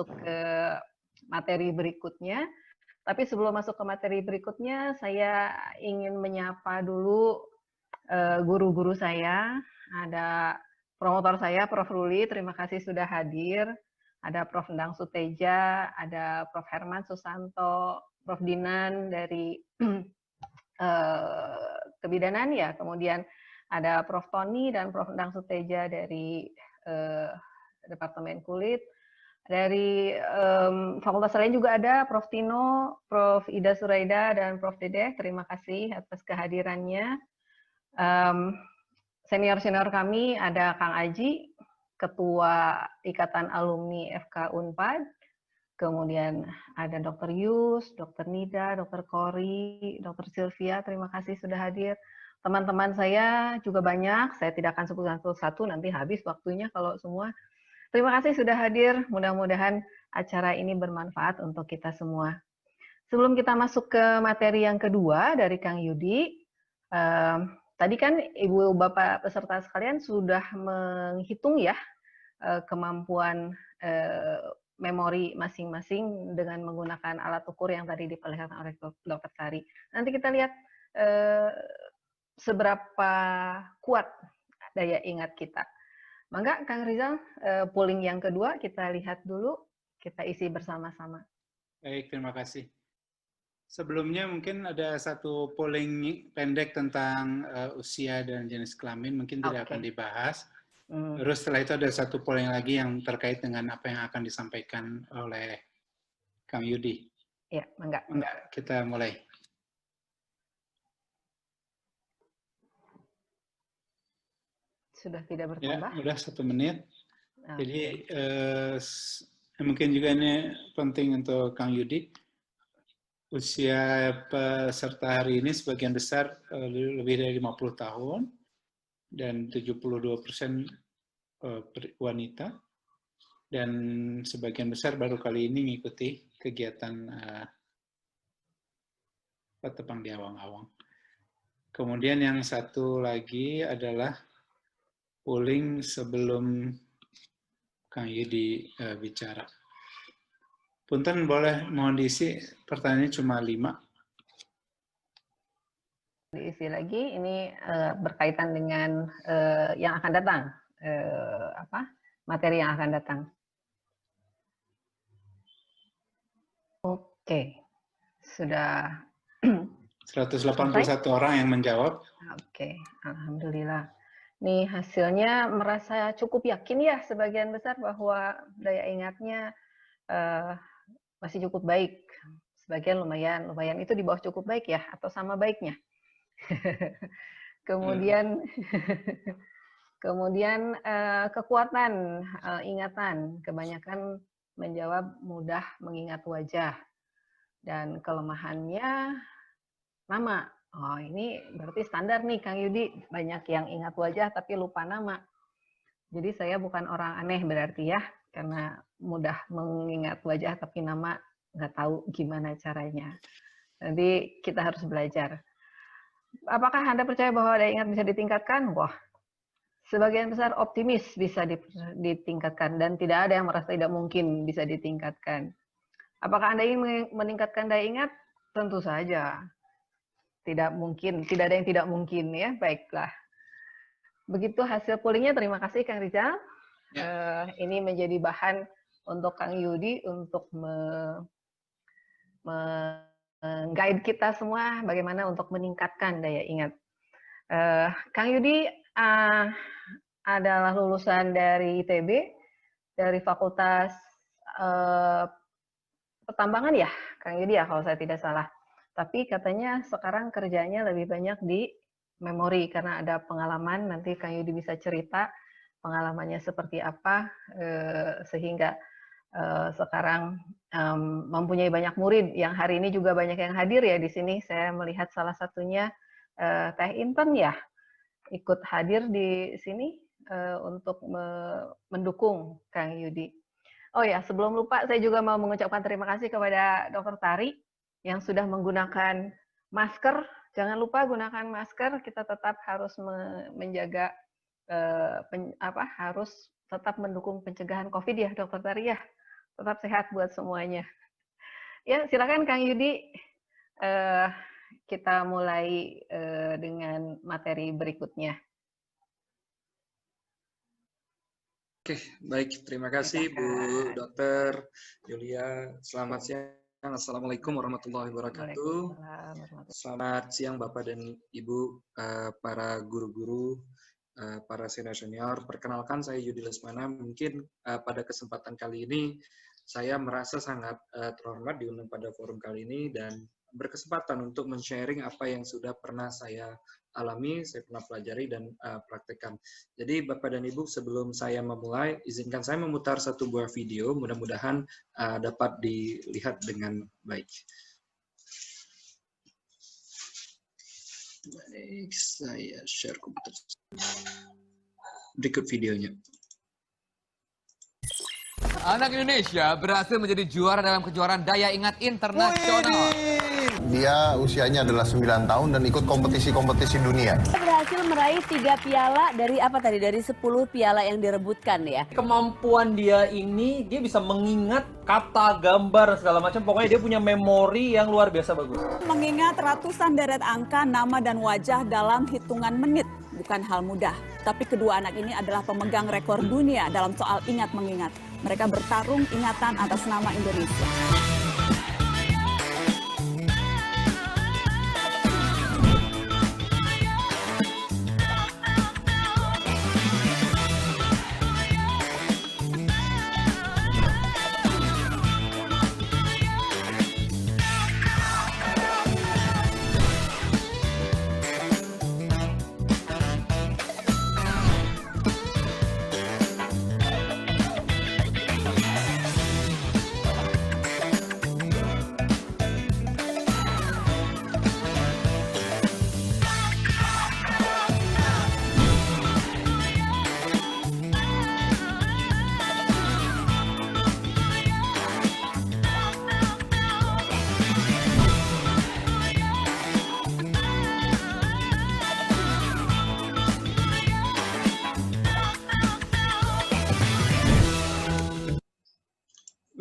masuk ke materi berikutnya. Tapi sebelum masuk ke materi berikutnya, saya ingin menyapa dulu guru-guru saya. Ada promotor saya, Prof. Ruli, terima kasih sudah hadir. Ada Prof. Endang Suteja, ada Prof. Herman Susanto, Prof. Dinan dari kebidanan ya, kemudian ada Prof. Tony dan Prof. Endang Suteja dari Departemen Kulit. Dari fakultas lain juga ada Prof. Tino, Prof. Ida Suraida, dan Prof. Dedeh. Terima kasih atas kehadirannya. Senior-senior kami ada Kang Aji, Ketua Ikatan Alumni FK Unpad. Kemudian ada Dr. Yus, Dr. Nida, Dr. Kori, Dr. Sylvia, terima kasih sudah hadir. Teman-teman saya juga banyak, saya tidak akan sebut satu-satu, nanti habis waktunya kalau semua. Terima kasih sudah hadir, mudah-mudahan acara ini bermanfaat untuk kita semua. Sebelum kita masuk ke materi yang kedua dari Kang Yudi, tadi kan Ibu Bapak peserta sekalian sudah menghitung ya kemampuan memori masing-masing dengan menggunakan alat ukur yang tadi diperlihatkan oleh Dr. Tari. Nanti kita lihat seberapa kuat daya ingat kita. Mangga, Kang Rizal, polling yang kedua kita lihat dulu, kita isi bersama-sama. Baik, terima kasih. Sebelumnya mungkin ada satu polling pendek tentang usia dan jenis kelamin, mungkin tidak akan dibahas. Terus setelah itu ada satu polling lagi yang terkait dengan apa yang akan disampaikan oleh Kang Yudi. Ya, mangga. Kita mulai. Sudah tidak bertambah? Ya, sudah 1 menit. Okay. Jadi mungkin juga ini penting untuk Kang Yudi. Usia peserta hari ini sebagian besar lebih dari 50 tahun dan 72% wanita. Dan sebagian besar baru kali ini mengikuti kegiatan petebang di awang-awang. Kemudian yang satu lagi adalah polling sebelum Kang Yudi bicara. Punten boleh mohon diisi, pertanyaannya cuma 5. Diisi lagi, ini berkaitan dengan yang akan datang, materi yang akan datang. Oke, sudah 181 orang yang menjawab. Oke, alhamdulillah. Nih hasilnya merasa cukup yakin ya sebagian besar bahwa daya ingatnya masih cukup baik. Sebagian lumayan itu di bawah cukup baik ya atau sama baiknya. Kemudian kekuatan ingatan, kebanyakan menjawab mudah mengingat wajah, dan kelemahannya nama. Oh, ini berarti standar nih Kang Yudi, banyak yang ingat wajah tapi lupa nama. Jadi saya bukan orang aneh berarti ya, karena mudah mengingat wajah tapi nama nggak tahu gimana caranya. Nanti kita harus belajar. Apakah Anda percaya bahwa daya ingat bisa ditingkatkan? Wah, sebagian besar optimis bisa ditingkatkan dan tidak ada yang merasa tidak mungkin bisa ditingkatkan. Apakah Anda ingin meningkatkan daya ingat? Tentu saja. Tidak mungkin, tidak ada yang tidak mungkin ya. Baiklah. Begitu hasil pollingnya, terima kasih Kang Rizal. Ya. Ini menjadi bahan untuk Kang Yudi untuk guide kita semua bagaimana untuk meningkatkan daya ingat. Kang Yudi adalah lulusan dari ITB, dari Fakultas Pertambangan ya, Kang Yudi ya kalau saya tidak salah. Tapi katanya sekarang kerjanya lebih banyak di memori karena ada pengalaman, nanti Kang Yudi bisa cerita pengalamannya seperti apa sehingga sekarang mempunyai banyak murid. Yang hari ini juga banyak yang hadir ya di sini. Saya melihat salah satunya Teh Inten ya ikut hadir di sini untuk mendukung Kang Yudi. Oh ya, sebelum lupa saya juga mau mengucapkan terima kasih kepada Dr. Tari yang sudah menggunakan masker. Jangan lupa gunakan masker, kita tetap harus menjaga harus tetap mendukung pencegahan COVID ya, Dr. Tari ya. Tetap sehat buat semuanya. Ya, silakan Kang Yudi. Kita mulai dengan materi berikutnya. Oke, baik. Terima kasih Bu Dr. Yulia. Selamat siang. Assalamualaikum warahmatullahi wabarakatuh. Selamat siang Bapak dan Ibu, para guru-guru, para senior-senior. Perkenalkan, saya Yudi Lesmana. Mungkin pada kesempatan kali ini saya merasa sangat terhormat diundang pada forum kali ini dan berkesempatan untuk men-sharing apa yang sudah pernah saya alami, saya pernah pelajari dan praktekkan. Jadi Bapak dan Ibu, sebelum saya memulai, izinkan saya memutar satu buah video, mudah-mudahan dapat dilihat dengan baik. Baik, saya share komputer. Berikut videonya. Anak Indonesia berhasil menjadi juara dalam kejuaraan daya ingat internasional. Dia usianya adalah 9 tahun dan ikut kompetisi-kompetisi dunia. Dia berhasil meraih 3 piala dari apa tadi? Dari 10 piala yang direbutkan ya. Kemampuan dia ini, dia bisa mengingat kata, gambar, segala macam. Pokoknya dia punya memori yang luar biasa bagus. Mengingat ratusan deret angka, nama dan wajah dalam hitungan menit. Bukan hal mudah. Tapi kedua anak ini adalah pemegang rekor dunia dalam soal ingat mengingat. Mereka bertarung ingatan atas nama Indonesia.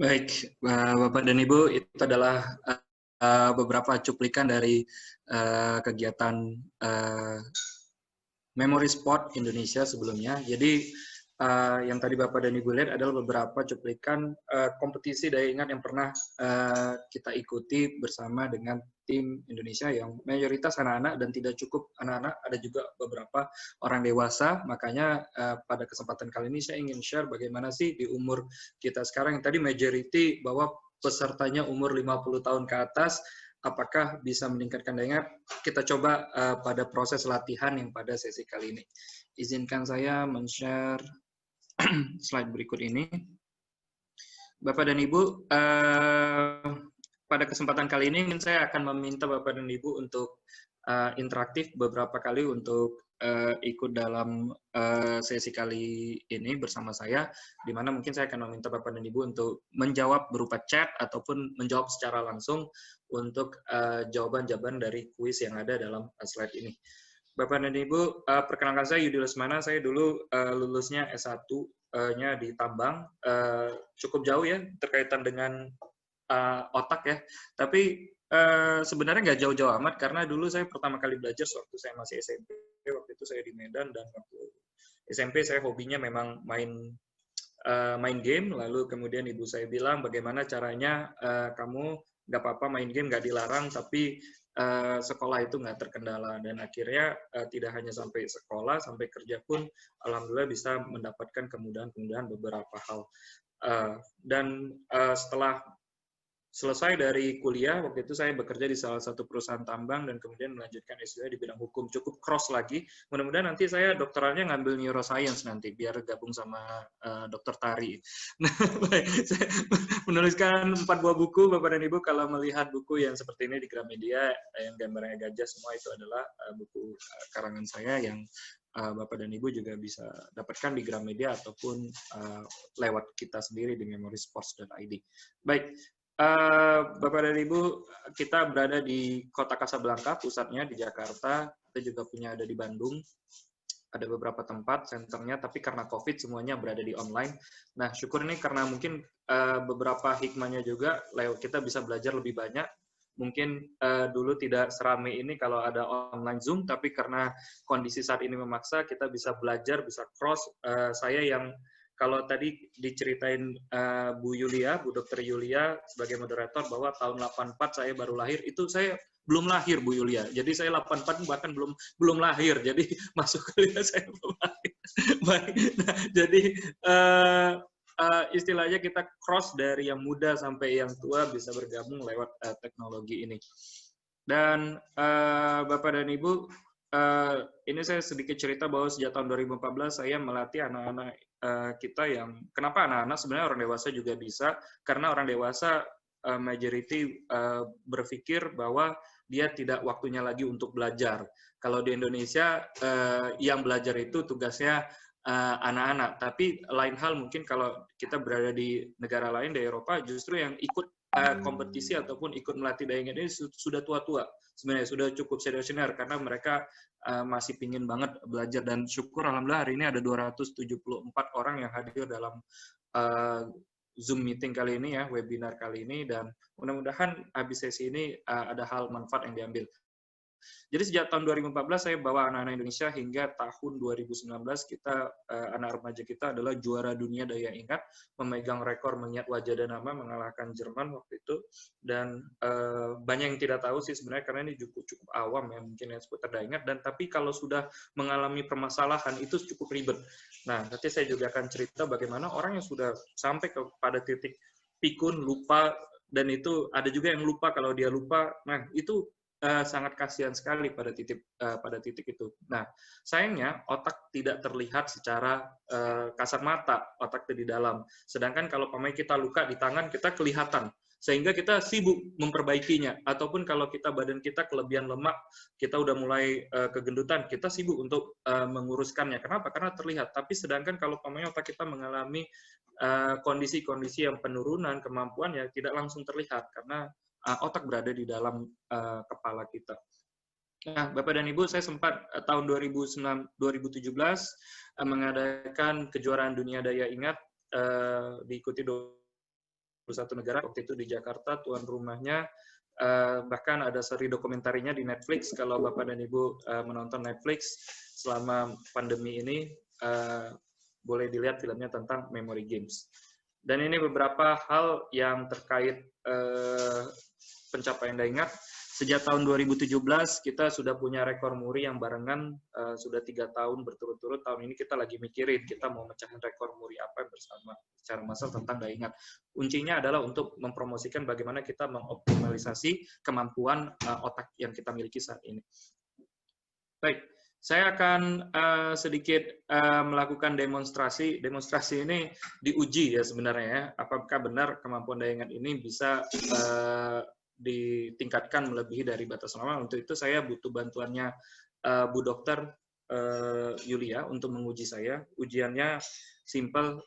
Baik, Bapak dan Ibu, itu adalah beberapa cuplikan dari kegiatan Memory Sport Indonesia sebelumnya. Jadi yang tadi Bapak dan Ibu lihat adalah beberapa cuplikan kompetisi daya ingat yang pernah kita ikuti bersama dengan tim Indonesia yang mayoritas anak-anak dan tidak cukup anak-anak, ada juga beberapa orang dewasa. Makanya pada kesempatan kali ini saya ingin share bagaimana sih di umur kita sekarang yang tadi majority bahwa pesertanya umur 50 tahun ke atas, apakah bisa meningkatkan daya ingat? Kita coba pada proses latihan yang pada sesi kali ini. Izinkan saya men-share slide berikut ini. Bapak dan Ibu, pada kesempatan kali ini saya akan meminta Bapak dan Ibu untuk interaktif beberapa kali untuk ikut dalam sesi kali ini bersama saya, di mana mungkin saya akan meminta Bapak dan Ibu untuk menjawab berupa chat ataupun menjawab secara langsung untuk jawaban-jawaban dari kuis yang ada dalam slide ini. Bapak dan Ibu, perkenalkan saya Yudi Lesmana, saya dulu lulusnya S1-nya di Tambang, cukup jauh ya terkaitan dengan otak ya, tapi sebenarnya nggak jauh-jauh amat karena dulu saya pertama kali belajar waktu saya masih SMP, waktu itu saya di Medan dan waktu SMP saya hobinya memang main game, lalu kemudian ibu saya bilang bagaimana caranya kamu nggak apa-apa main game, nggak dilarang, tapi sekolah itu nggak terkendala, dan akhirnya tidak hanya sampai sekolah, sampai kerja pun alhamdulillah bisa mendapatkan kemudahan-kemudahan beberapa hal. Dan setelah selesai dari kuliah, waktu itu saya bekerja di salah satu perusahaan tambang dan kemudian melanjutkan S2 di bidang hukum, cukup cross lagi. Mudah-mudahan nanti saya doktoralnya ngambil neuroscience nanti, biar gabung sama Dr. Tari. Nah, saya menuliskan 4 buah buku, Bapak dan Ibu. Kalau melihat buku yang seperti ini di Gramedia, yang gambarnya gajah semua, itu adalah buku karangan saya yang Bapak dan Ibu juga bisa dapatkan di Gramedia ataupun lewat kita sendiri di memorysports.id. Baik. Bapak dan Ibu, kita berada di Kota Kasablanka, pusatnya di Jakarta. Kita juga punya ada di Bandung. ada beberapa tempat senternya, tapi karena COVID semuanya berada di online. Nah, syukur ini karena mungkin beberapa hikmahnya juga, kita bisa belajar lebih banyak. Mungkin dulu tidak seramai ini kalau ada online Zoom, tapi karena kondisi saat ini memaksa, kita bisa belajar, bisa cross. Saya yang kalau tadi diceritain Bu Yulia, Bu Dr. Yulia sebagai moderator bahwa tahun 84 saya baru lahir, itu saya belum lahir Bu Yulia. Jadi saya 84 bahkan belum lahir. Jadi masuk kuliah saya belum lahir. Baik. Nah, jadi istilahnya kita cross dari yang muda sampai yang tua bisa bergabung lewat teknologi ini. Dan Bapak dan Ibu, ini saya sedikit cerita bahwa sejak tahun 2014 saya melatih anak-anak kita yang, kenapa anak-anak, sebenarnya orang dewasa juga bisa, karena orang dewasa majority berpikir bahwa dia tidak waktunya lagi untuk belajar. Kalau di Indonesia yang belajar itu tugasnya anak-anak, tapi lain hal mungkin kalau kita berada di negara lain di Eropa, justru yang ikut kompetisi ataupun ikut melatih daya ingat ini sudah tua-tua, sebenarnya sudah cukup senior karena mereka masih pingin banget belajar. Dan syukur alhamdulillah hari ini ada 274 orang yang hadir dalam Zoom meeting kali ini ya, webinar kali ini, dan mudah-mudahan habis sesi ini ada hal manfaat yang diambil. Jadi sejak tahun 2014 saya bawa anak-anak Indonesia hingga tahun 2019 kita anak remaja kita adalah juara dunia daya ingat, memegang rekor mengingat wajah dan nama, mengalahkan Jerman waktu itu. Dan banyak yang tidak tahu sih sebenarnya karena ini cukup awam ya mungkin yang seputar daya ingat, dan tapi kalau sudah mengalami permasalahan itu cukup ribet. Nah, nanti saya juga akan cerita bagaimana orang yang sudah sampai pada titik pikun, lupa, dan itu ada juga yang lupa kalau dia lupa. Nah, itu sangat kasihan sekali pada titik itu. Nah, sayangnya otak tidak terlihat secara kasat mata, otak itu di dalam. Sedangkan kalau kita luka di tangan, kita kelihatan. Sehingga kita sibuk memperbaikinya. Ataupun kalau badan kita kelebihan lemak, kita udah mulai kegendutan, kita sibuk untuk menguruskannya. Kenapa? Karena terlihat. Tapi sedangkan kalau otak kita mengalami kondisi-kondisi yang penurunan kemampuan, ya tidak langsung terlihat. Karena otak berada di dalam kepala kita. Nah, Bapak dan Ibu, saya sempat tahun 2017 mengadakan kejuaraan dunia daya ingat, diikuti 21 negara, waktu itu di Jakarta, tuan rumahnya, bahkan ada seri dokumentarinya di Netflix. Kalau Bapak dan Ibu menonton Netflix selama pandemi ini, boleh dilihat filmnya tentang memory games. Dan ini beberapa hal yang terkait pencapaian daya ingat. Sejak tahun 2017 kita sudah punya rekor muri yang barengan, sudah 3 tahun berturut-turut. Tahun ini kita lagi mikirin kita mau mecahin rekor muri apa bersama secara massal tentang daya ingat. Kuncinya adalah untuk mempromosikan bagaimana kita mengoptimalisasi kemampuan otak yang kita miliki saat ini. Baik, saya akan sedikit melakukan demonstrasi. Demonstrasi ini diuji ya sebenarnya ya. Apakah benar kemampuan daya ingat ini bisa ditingkatkan melebihi dari batas normal. Untuk itu saya butuh bantuannya Bu Dr. Yulia untuk menguji saya. Ujiannya simple.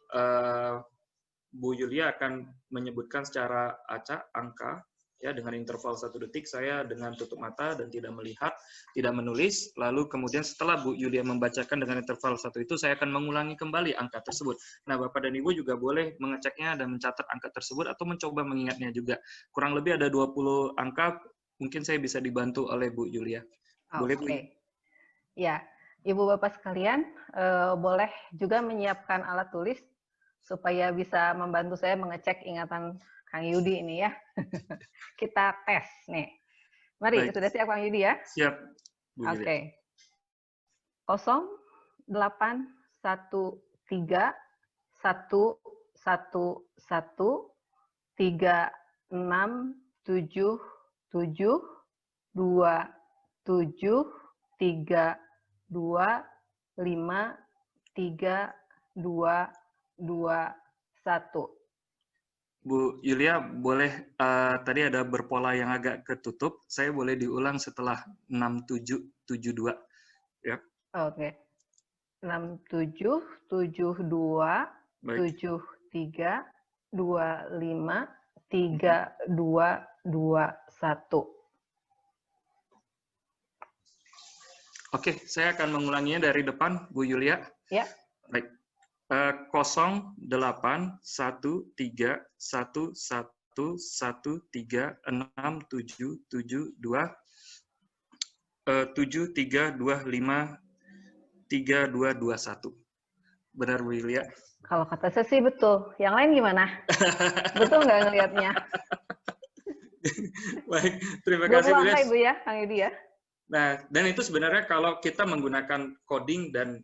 Bu Yulia akan menyebutkan secara acak angka ya dengan interval 1 detik. Saya dengan tutup mata dan tidak melihat, tidak menulis. Lalu kemudian setelah Bu Yulia membacakan dengan interval 1 itu, saya akan mengulangi kembali angka tersebut. Nah, Bapak dan Ibu juga boleh mengeceknya dan mencatat angka tersebut atau mencoba mengingatnya juga. Kurang lebih ada 20 angka, mungkin saya bisa dibantu oleh Bu Yulia. Boleh, Bu? Ya, Ibu Bapak sekalian, boleh juga menyiapkan alat tulis supaya bisa membantu saya mengecek ingatan Kang Yudi ini ya. Kita tes nih. Mari, sudah siap Kang Yudi ya? Siap. Oke. 08137772737532221. Bu Yulia, boleh tadi ada berpola yang agak ketutup. Saya boleh diulang setelah 6772. Ya. Oke. 6772 73 25 3221. Oke, saya akan mengulanginya dari depan, Bu Yulia. Ya. Baik. 081311373253253221. Benar, Bu Yulia? Kalau kata saya sih betul. Yang lain gimana? Betul nggak ngelihatnya? Baik, terima kasih Bu Angka, Ibu ya, Kang Yudi ya. Nah, dan itu sebenarnya kalau kita menggunakan coding dan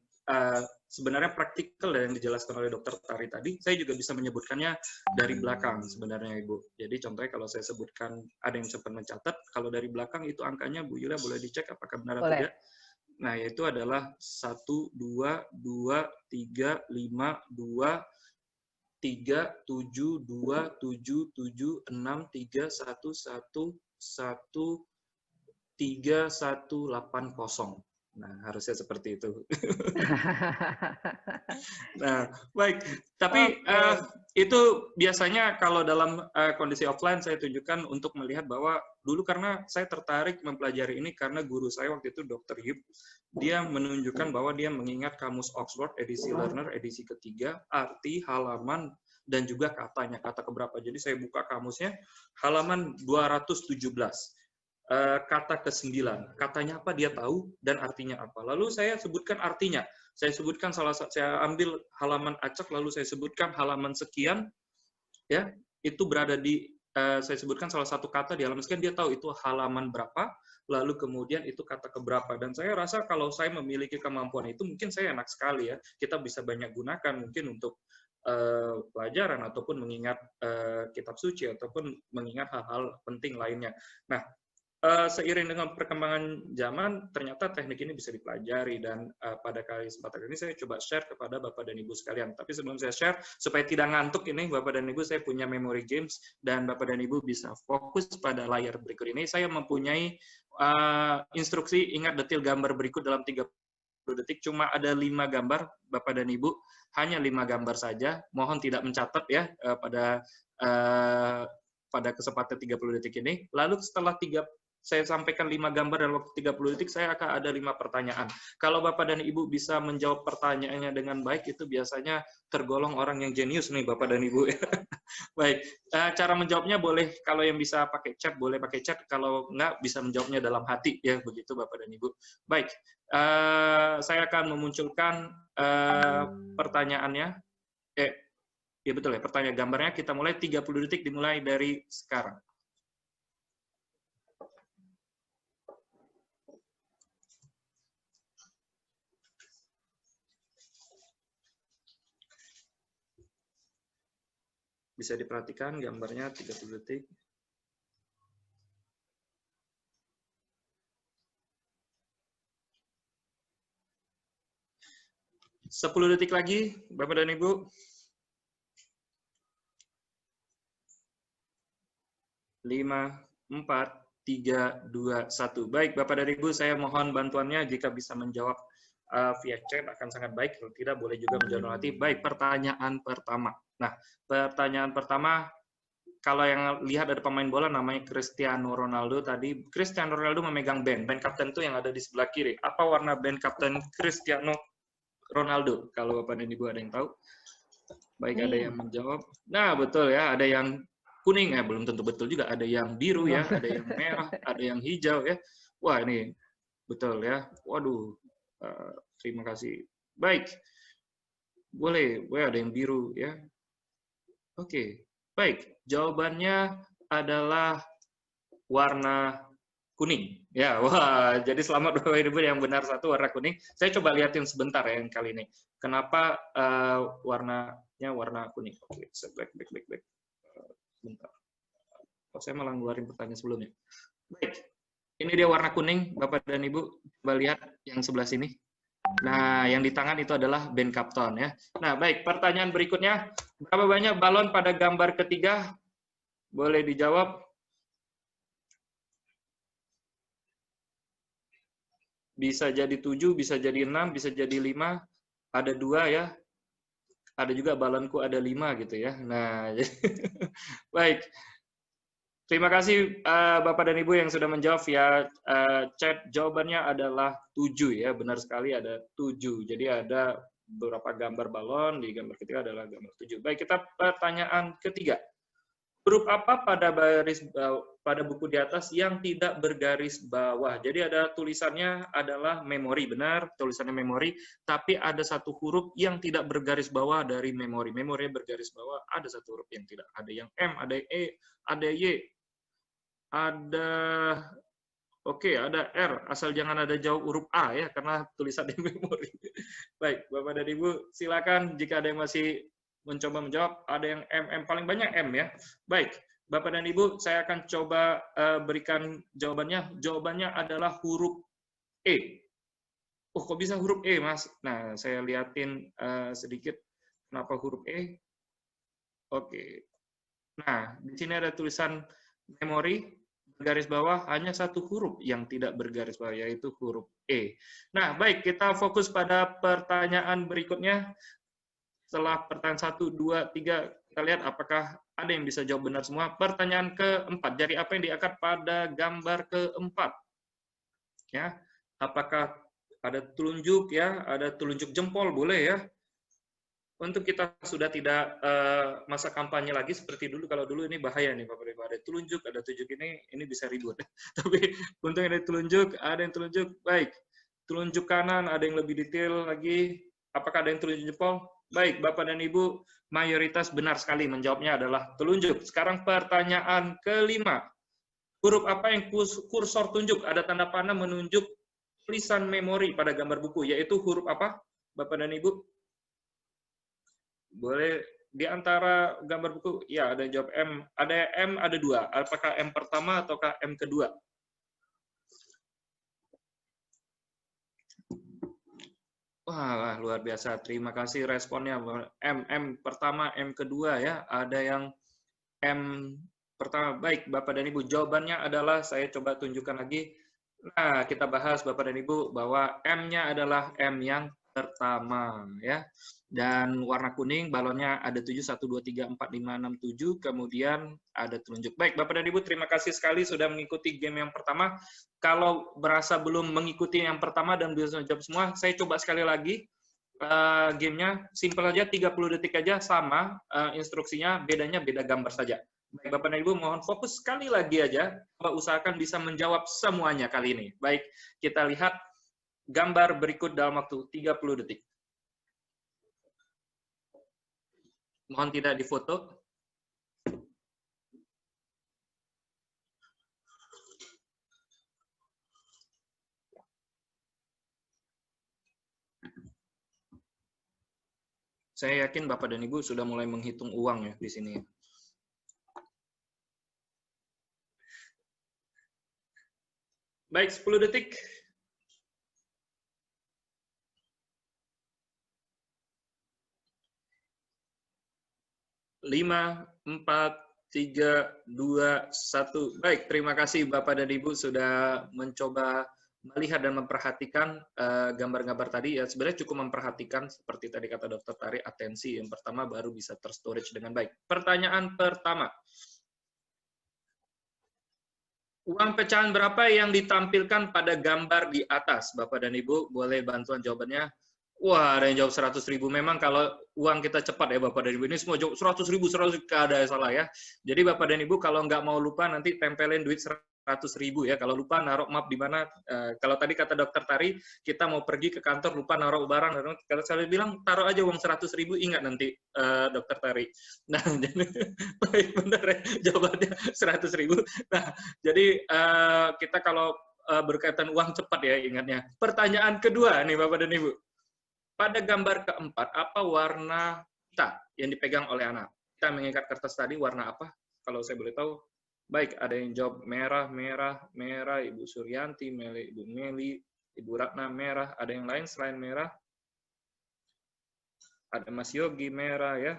sebenarnya praktikal yang dijelaskan oleh Dr. Tari tadi, saya juga bisa menyebutkannya dari belakang sebenarnya, Ibu. Jadi contohnya kalau saya sebutkan, ada yang sempat mencatat, kalau dari belakang itu angkanya, Bu Yulia boleh dicek apakah benar atau tidak. Nah, yaitu adalah 1, 2, 2, 3, 5, 2, 3, 7, 2, 7, 7, 6, 3, 1, 1, 1, 3, 1, 8, 0. Nah, harusnya seperti itu. Nah, baik. Tapi itu biasanya kalau dalam kondisi offline saya tunjukkan untuk melihat bahwa dulu karena saya tertarik mempelajari ini karena guru saya waktu itu Dr. Yip, dia menunjukkan bahwa dia mengingat kamus Oxford edisi Learner edisi ketiga, arti, halaman, dan juga katanya, kata keberapa. Jadi saya buka kamusnya, halaman 217. Kata ke-9, katanya apa dia tahu dan artinya apa. Lalu saya sebutkan artinya. Saya sebutkan saya ambil halaman acak lalu saya sebutkan halaman sekian, ya itu berada di saya sebutkan salah satu kata di halaman sekian, dia tahu itu halaman berapa, lalu kemudian itu kata keberapa. Dan saya rasa kalau saya memiliki kemampuan itu mungkin saya enak sekali ya. Kita bisa banyak gunakan mungkin untuk pelajaran ataupun mengingat kitab suci ataupun mengingat hal-hal penting lainnya. Nah, seiring dengan perkembangan zaman, ternyata teknik ini bisa dipelajari dan pada kesempatan ini saya coba share kepada Bapak dan Ibu sekalian. Tapi sebelum saya share, supaya tidak ngantuk ini Bapak dan Ibu, saya punya memory games dan Bapak dan Ibu bisa fokus pada layar berikut ini. Saya mempunyai instruksi ingat detil gambar berikut dalam 30 detik. Cuma ada 5 gambar Bapak dan Ibu, hanya 5 gambar saja. Mohon tidak mencatat ya pada kesempatan 30 detik ini. Lalu setelah saya sampaikan 5 gambar dalam waktu 30 detik, saya akan ada 5 pertanyaan. Kalau Bapak dan Ibu bisa menjawab pertanyaannya dengan baik, itu biasanya tergolong orang yang jenius nih Bapak dan Ibu. Baik, cara menjawabnya boleh, kalau yang bisa pakai chat, boleh pakai chat. Kalau enggak, bisa menjawabnya dalam hati, ya begitu Bapak dan Ibu. Baik, saya akan memunculkan pertanyaannya. Ya betul ya, pertanyaan gambarnya kita mulai 30 detik dimulai dari sekarang. Bisa diperhatikan gambarnya 30 detik. Sepuluh detik lagi, Bapak dan Ibu. 5, 4, 3, 2, 1. Baik, Bapak dan Ibu, saya mohon bantuannya jika bisa menjawab via chat akan sangat baik. Kalau tidak, boleh juga menjawab nanti. Baik, pertanyaan pertama. Nah, pertanyaan pertama, kalau yang lihat ada pemain bola namanya Cristiano Ronaldo tadi. Cristiano Ronaldo memegang band. Band kapten itu yang ada di sebelah kiri. Apa warna band kapten Cristiano Ronaldo? Kalau Bapak dan Ibu ada yang tahu. Baik, ada yang menjawab. Nah, betul ya. Ada yang kuning, belum tentu betul juga. Ada yang biru ya, ada yang merah, ada yang hijau ya. Wah, ini betul ya. Waduh, terima kasih. Baik, boleh ada yang biru ya. Oke, baik. Jawabannya adalah warna kuning. Ya, wah, jadi selamat Bapak Ibu yang benar satu warna kuning. Saya coba lihatin sebentar ya yang kali ini. Kenapa warnanya warna kuning? Oke, back. Bentar. Saya malah ngeluarin pertanyaan sebelumnya. Baik, ini dia warna kuning, Bapak dan Ibu. Coba lihat yang sebelah sini. Nah, yang di tangan itu adalah band kapten ya. Nah, baik, pertanyaan berikutnya. Berapa banyak balon pada gambar ketiga? Boleh dijawab. Bisa jadi 7, bisa jadi 6, bisa jadi 5. Ada 2 ya. Ada juga balonku ada 5 gitu ya. Nah, baik. Terima kasih Bapak dan Ibu yang sudah menjawab via chat. Jawabannya adalah 7 ya, benar sekali ada 7. Jadi ada beberapa gambar balon, di gambar ketiga adalah gambar 7. Baik, kita pertanyaan ketiga. Huruf apa pada buku di atas yang tidak bergaris bawah? Jadi ada tulisannya adalah memori, benar, tulisannya memori, tapi ada satu huruf yang tidak bergaris bawah dari memori. Memori bergaris bawah, ada satu huruf yang tidak. Ada yang M, ada E, ada Y, ada ada R, asal jangan ada jauh huruf A ya, karena tulisannya memori. Baik, Bapak dan Ibu, silakan jika ada yang masih mencoba menjawab. Ada yang M, paling banyak M ya. Baik, Bapak dan Ibu, saya akan coba berikan jawabannya. Jawabannya adalah huruf E. Oh, kok bisa huruf E, Mas? Nah, saya liatin sedikit kenapa huruf E. Oke. Nah, di sini ada tulisan memori, garis bawah, hanya satu huruf yang tidak bergaris bawah, yaitu huruf E. Nah, baik, kita fokus pada pertanyaan berikutnya. Setelah pertanyaan 1, 2, 3, kita lihat apakah ada yang bisa jawab benar semua. Pertanyaan keempat, jari apa yang diangkat pada gambar keempat? Ya, apakah ada telunjuk ya, ada telunjuk jempol, boleh ya. Untuk kita sudah tidak masa kampanye lagi seperti dulu. Kalau dulu ini bahaya nih Bapak Ibu, ada telunjuk, ada tunjuk ini bisa ribut. Tapi untung ada telunjuk, baik. Telunjuk kanan ada yang lebih detail lagi. Apakah ada yang telunjuk jempol? Baik, Bapak dan Ibu, mayoritas benar sekali menjawabnya adalah telunjuk. Sekarang pertanyaan kelima. Huruf apa yang kursor tunjuk? Ada tanda panah menunjuk tulisan memori pada gambar buku, yaitu huruf apa, Bapak dan Ibu? Boleh di antara gambar buku, ya ada yang jawab M. Ada M, ada 2. Apakah M pertama ataukah M kedua? Wah, luar biasa. Terima kasih responnya. M pertama, M kedua ya. Ada yang M pertama. Baik, Bapak dan Ibu. Jawabannya adalah, saya coba tunjukkan lagi. Nah, kita bahas Bapak dan Ibu bahwa M-nya adalah M yang pertama ya. Dan warna kuning balonnya ada 7, 1, 2, 3, 4, 5, 6, 7. Kemudian ada telunjuk. Baik, Bapak dan Ibu, terima kasih sekali sudah mengikuti game yang pertama. Kalau berasa belum mengikuti yang pertama dan bisa menjawab semua, saya coba sekali lagi gamenya. Simpel aja, 30 detik aja, sama instruksinya, bedanya beda gambar saja. Baik, Bapak dan Ibu, mohon fokus sekali lagi aja. Usahakan bisa menjawab semuanya kali ini. Baik, kita lihat gambar berikut dalam waktu 30 detik. Mohon tidak difoto. Saya yakin Bapak dan Ibu sudah mulai menghitung uang ya di sini. Baik, 10 detik. Lima, 4, 3, 2, 1. Baik, terima kasih Bapak dan Ibu sudah mencoba melihat dan memperhatikan gambar-gambar tadi. Ya, sebenarnya cukup memperhatikan seperti tadi kata Dr. Tari, atensi yang pertama baru bisa terstorage dengan baik. Pertanyaan pertama. Uang pecahan berapa yang ditampilkan pada gambar di atas? Bapak dan Ibu boleh bantuan jawabannya. Wah, ada yang jawab 100.000. Memang kalau uang kita cepat ya Bapak dan Ibu. Ini semua jawab 100.000, 100.000, ada yang salah ya. Jadi Bapak dan Ibu kalau nggak mau lupa nanti tempelin duit 100.000 ya. Kalau lupa naruh map di mana. Kalau tadi kata Dokter Tari, kita mau pergi ke kantor lupa naruh barang. Kalau saya bilang taruh aja uang 100.000, ingat nanti Dokter Tari. Nah, jadi baik benar ya jawabannya 100.000. Nah, jadi kita kalau berkaitan uang cepat ya ingatnya. Pertanyaan kedua nih Bapak dan Ibu. Pada gambar keempat, apa warna pita yang dipegang oleh anak? Kita mengikat kertas tadi, warna apa? Kalau saya boleh tahu. Baik, ada yang jawab merah, merah, merah. Ibu Suryanti, Ibu Meli, Ibu Ratna, merah. Ada yang lain selain merah? Ada Mas Yogi, merah ya.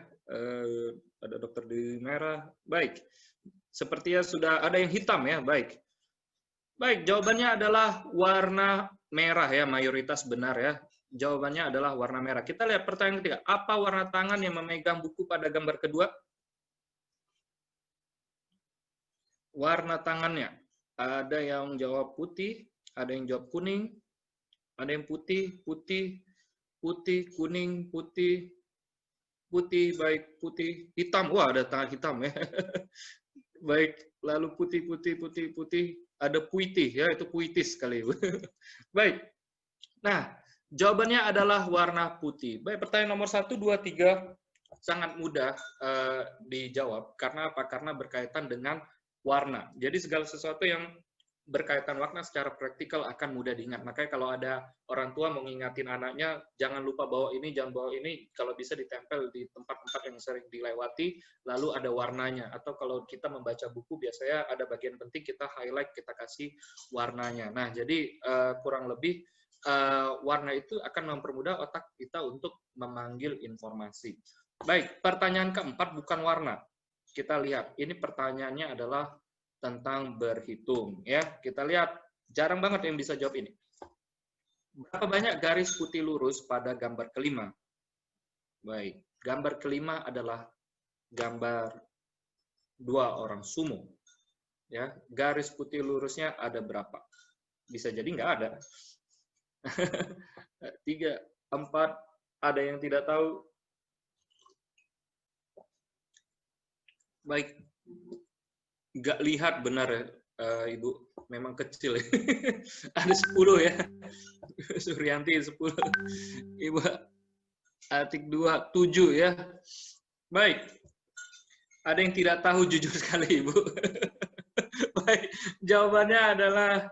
Ada Dokter Dewi, merah. Baik, sepertinya sudah ada yang hitam ya. Baik. Baik, jawabannya adalah warna merah ya, mayoritas benar ya. Jawabannya adalah warna merah. Kita lihat pertanyaan ketiga. Apa warna tangan yang memegang buku pada gambar kedua? Warna tangannya. Ada yang jawab putih, ada yang jawab kuning, ada yang putih, putih, putih, kuning, putih, putih, baik, putih, hitam. Wah, ada tangan hitam ya. Baik, lalu putih, putih, putih, putih. Ada puitih, ya, itu puitis kali. Baik. Nah, jawabannya adalah warna putih. Baik, pertanyaan nomor 1, 2, 3 sangat mudah dijawab. Karena apa? Karena berkaitan dengan warna. Jadi segala sesuatu yang berkaitan warna secara praktikal akan mudah diingat. Makanya kalau ada orang tua mau ngingatin anaknya, jangan lupa bawa ini, jangan bawa ini, kalau bisa ditempel di tempat-tempat yang sering dilewati, lalu ada warnanya. Atau kalau kita membaca buku, biasanya ada bagian penting, kita highlight, kita kasih warnanya. Nah, jadi kurang lebih warna itu akan mempermudah otak kita untuk memanggil informasi. Baik, pertanyaan keempat bukan warna. Kita lihat, ini pertanyaannya adalah tentang berhitung. Ya, kita lihat, jarang banget yang bisa jawab ini. Berapa banyak garis putih lurus pada gambar kelima? Baik, gambar kelima adalah gambar 2 orang sumo. Ya, garis putih lurusnya ada berapa? Bisa jadi nggak ada. 3, 4, ada yang tidak tahu. Baik, nggak lihat benar ya, Ibu, memang kecil ya. Ada 10 ya. Suryanti 10. Ibu Atik 2, 7 ya. Baik. Ada yang tidak tahu jujur sekali, Ibu. Baik, jawabannya adalah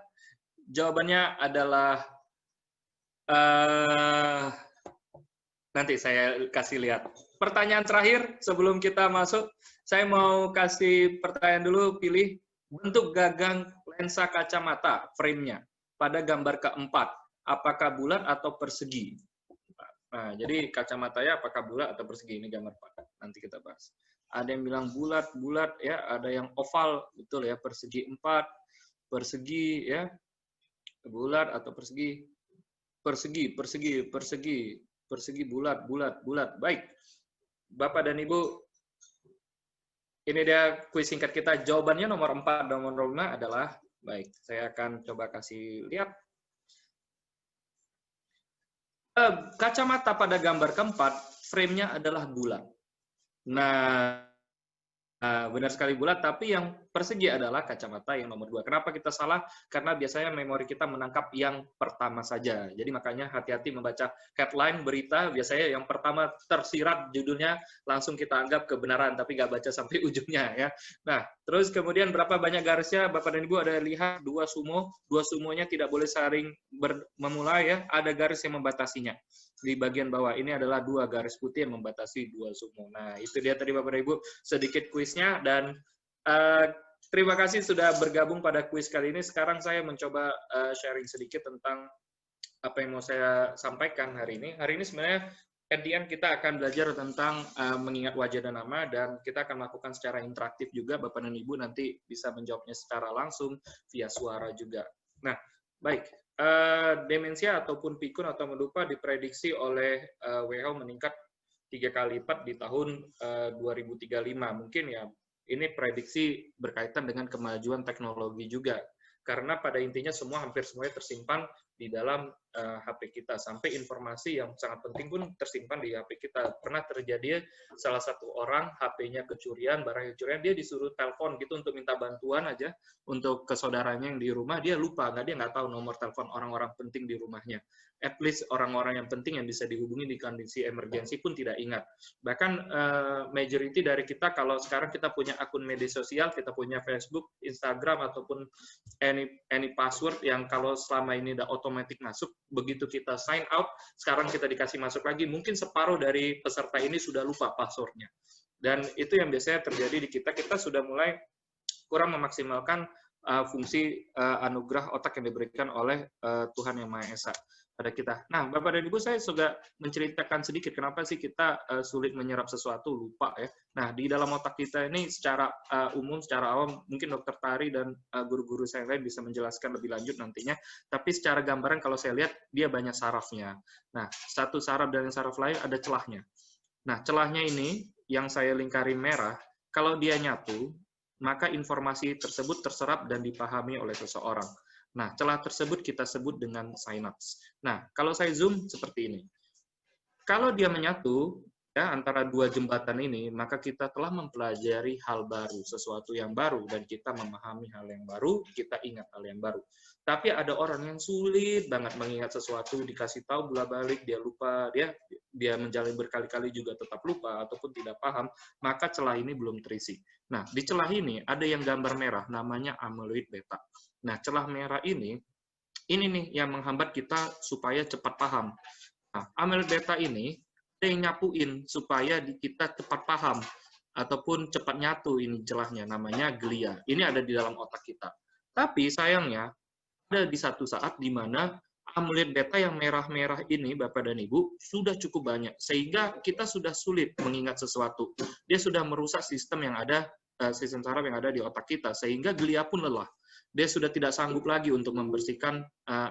nanti saya kasih lihat. Pertanyaan terakhir sebelum kita masuk, saya mau kasih pertanyaan dulu, pilih bentuk gagang lensa kacamata, frame-nya, pada gambar keempat. Apakah bulat atau persegi? Nah, jadi kacamatanya apakah bulat atau persegi? Ini gambar 4. Nanti kita bahas. Ada yang bilang bulat, ya. Ada yang oval, betul ya, persegi 4, persegi, ya. Bulat atau persegi? Persegi, bulat. Baik. Bapak dan Ibu, ini dia kuis singkat kita. Jawabannya nomor 4 dan nomor 5 adalah, baik, saya akan coba kasih lihat. Kacamata pada gambar keempat, frame-nya adalah bulat. Nah, benar sekali bulat, tapi yang persegi adalah kacamata yang nomor 2. Kenapa kita salah? Karena biasanya memori kita menangkap yang pertama saja. Jadi makanya hati-hati membaca headline berita, biasanya yang pertama tersirat judulnya, langsung kita anggap kebenaran, tapi nggak baca sampai ujungnya ya. Nah, terus kemudian berapa banyak garisnya? Bapak dan Ibu ada lihat 2 sumo, 2 sumonya tidak boleh saling memulai ya, ada garis yang membatasinya. Di bagian bawah ini adalah 2 garis putih yang membatasi 2 sumo. Nah, itu dia tadi Bapak dan Ibu sedikit kuisnya, dan terima kasih sudah bergabung pada kuis kali ini. Sekarang saya mencoba sharing sedikit tentang apa yang mau saya sampaikan hari ini. Hari ini sebenarnya at the end kita akan belajar tentang mengingat wajah dan nama, dan kita akan melakukan secara interaktif juga. Bapak dan Ibu nanti bisa menjawabnya secara langsung via suara juga. Nah, baik. Demensia ataupun pikun atau melupa diprediksi oleh WHO meningkat 3 kali lipat di tahun 2035. Mungkin ya ini prediksi berkaitan dengan kemajuan teknologi juga. Karena pada intinya hampir semuanya tersimpan di dalam HP kita. Sampai informasi yang sangat penting pun tersimpan di HP kita. Pernah terjadi salah satu orang HP-nya kecurian, barangnya kecurian, dia disuruh telepon gitu untuk minta bantuan aja untuk ke saudaranya yang di rumah, dia lupa, dia nggak tahu nomor telepon orang-orang penting di rumahnya. At least orang-orang yang penting yang bisa dihubungi di kondisi emergensi pun tidak ingat. Bahkan majority dari kita, kalau sekarang kita punya akun media sosial, kita punya Facebook, Instagram, ataupun any password yang kalau selama ini udah otomatis masuk, begitu kita sign out, sekarang kita dikasih masuk lagi, mungkin separuh dari peserta ini sudah lupa passwordnya. Dan itu yang biasanya terjadi di kita. Kita sudah mulai kurang memaksimalkan fungsi anugerah otak yang diberikan oleh Tuhan Yang Maha Esa pada kita. Nah, Bapak dan Ibu, saya juga menceritakan sedikit kenapa sih kita sulit menyerap sesuatu, lupa ya. Nah, di dalam otak kita ini secara umum, secara awam, mungkin Dr. Tari dan guru-guru saya lain bisa menjelaskan lebih lanjut nantinya. Tapi secara gambaran kalau saya lihat, dia banyak sarafnya. Nah, satu saraf dan saraf lain ada celahnya. Nah, celahnya ini yang saya lingkari merah, kalau dia nyatu, maka informasi tersebut terserap dan dipahami oleh seseorang. Nah, celah tersebut kita sebut dengan sinaps. Nah, kalau saya zoom seperti ini. Kalau dia menyatu ya antara dua jembatan ini, maka kita telah mempelajari hal baru, sesuatu yang baru, dan kita memahami hal yang baru, kita ingat hal yang baru. Tapi ada orang yang sulit banget mengingat sesuatu, dikasih tahu bolak-balik dia lupa, dia menjalani berkali-kali juga tetap lupa ataupun tidak paham, maka celah ini belum terisi. Nah, di celah ini ada yang gambar merah, namanya amyloid beta. Nah, celah merah ini nih yang menghambat kita supaya cepat paham. Nah, amyloid beta ini ada yang nyapuin supaya kita cepat paham ataupun cepat nyatu ini celahnya, namanya glia. Ini ada di dalam otak kita. Tapi sayangnya ada di satu saat di mana amyloid beta yang merah-merah ini, Bapak dan Ibu, sudah cukup banyak sehingga kita sudah sulit mengingat sesuatu. Dia sudah merusak sistem yang ada, sistem saraf yang ada di otak kita, sehingga glia pun lelah. Dia sudah tidak sanggup lagi untuk membersihkan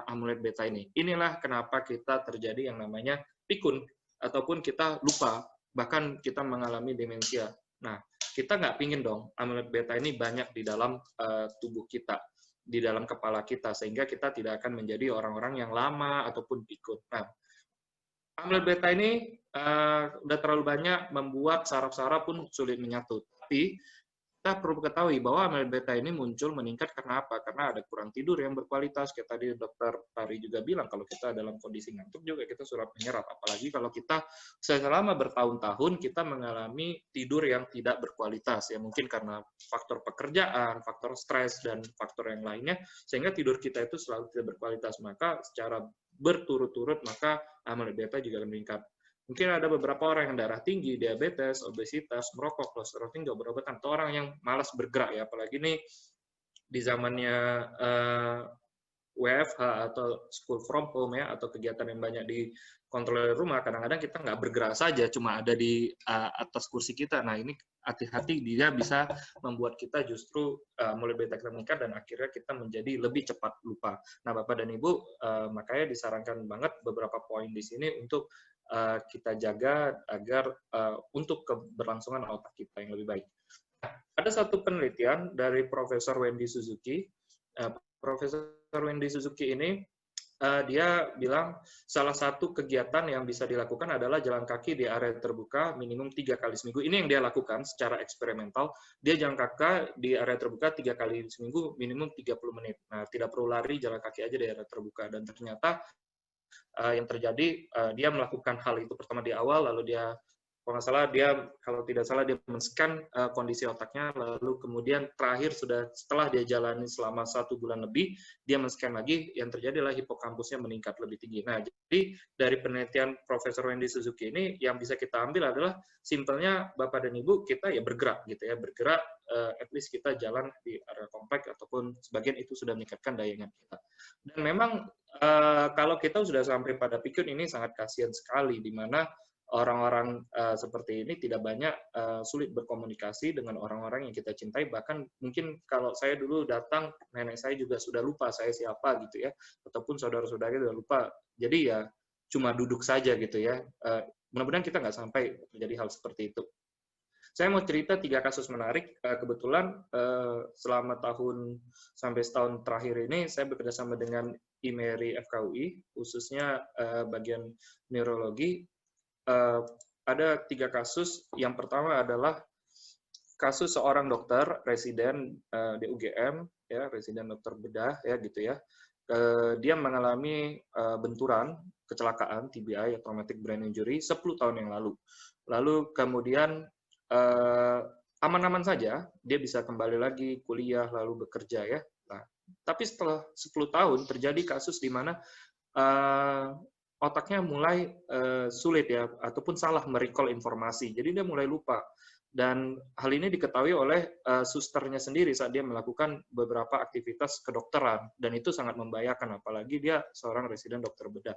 amyloid beta ini. Inilah kenapa kita terjadi yang namanya pikun, ataupun kita lupa, bahkan kita mengalami demensia. Nah, kita nggak pingin dong amyloid beta ini banyak di dalam tubuh kita, di dalam kepala kita, sehingga kita tidak akan menjadi orang-orang yang lama ataupun pikun. Nah, amyloid beta ini udah terlalu banyak membuat saraf-saraf pun sulit menyatu. Tapi kita perlu ketahui bahwa amyloid beta ini muncul meningkat karena apa? Karena ada kurang tidur yang berkualitas. Kayak tadi Dokter Tari juga bilang, kalau kita dalam kondisi ngantuk juga kita sulit menyerap. Apalagi kalau kita selama bertahun-tahun kita mengalami tidur yang tidak berkualitas. Ya mungkin karena faktor pekerjaan, faktor stres, dan faktor yang lainnya, sehingga tidur kita itu selalu tidak berkualitas. Maka secara berturut-turut maka amyloid beta juga akan meningkat. Mungkin ada beberapa orang yang darah tinggi, diabetes, obesitas, merokok, kolesterol tinggi, obat-obatan, atau orang yang malas bergerak ya, apalagi ini di zamannya WFH atau school from home ya, atau kegiatan yang banyak dikontrol dari rumah, kadang-kadang kita nggak bergerak saja, cuma ada di atas kursi kita. Nah ini hati-hati, dia bisa membuat kita justru mulai beta kita meningkat dan akhirnya kita menjadi lebih cepat lupa. Nah Bapak dan Ibu, makanya disarankan banget beberapa poin di sini untuk kita jaga agar untuk keberlangsungan otak kita yang lebih baik. Ada satu penelitian dari Profesor Wendy Suzuki. Profesor Wendy Suzuki ini dia bilang salah satu kegiatan yang bisa dilakukan adalah jalan kaki di area terbuka minimum 3 kali seminggu. Ini yang dia lakukan secara eksperimental. Dia jalan kaki di area terbuka 3 kali seminggu minimum 30 menit. Nah, tidak perlu lari, jalan kaki aja di area terbuka. Dan ternyata yang terjadi, dia melakukan hal itu pertama di awal, lalu dia kalau tidak salah dia men-scan kondisi otaknya, lalu kemudian terakhir setelah dia jalani selama 1 bulan lebih, dia men-scan lagi, yang terjadi adalah hipokampusnya meningkat lebih tinggi. Nah, jadi dari penelitian Profesor Wendy Suzuki ini, yang bisa kita ambil adalah simpelnya Bapak dan Ibu, kita ya bergerak gitu ya, bergerak, at least kita jalan di area komplek, ataupun sebagian itu sudah meningkatkan daya ingat kita. Dan memang kalau kita sudah sampai pada pikun ini sangat kasihan sekali, di mana orang-orang seperti ini tidak banyak sulit berkomunikasi dengan orang-orang yang kita cintai. Bahkan mungkin kalau saya dulu datang, nenek saya juga sudah lupa saya siapa gitu ya, ataupun saudara-saudara sudah lupa. Jadi ya cuma duduk saja gitu ya. Mudah-mudahan kita nggak sampai terjadi hal seperti itu. Saya mau cerita 3 kasus menarik. Kebetulan selama setahun terakhir ini saya bekerjasama dengan IMERI FKUI, khususnya bagian neurologi. Ada 3 kasus. Yang pertama adalah kasus seorang dokter residen di UGM, ya, residen dokter bedah, ya gitu ya. Dia mengalami benturan, kecelakaan, TBI, traumatic brain injury, 10 tahun yang lalu. Lalu kemudian aman-aman saja, dia bisa kembali lagi kuliah, lalu bekerja ya. Nah, tapi setelah 10 tahun terjadi kasus di mana otaknya mulai sulit ya, ataupun salah merecall informasi. Jadi dia mulai lupa. Dan hal ini diketahui oleh susternya sendiri saat dia melakukan beberapa aktivitas kedokteran. Dan itu sangat membahayakan, apalagi dia seorang residen dokter bedah.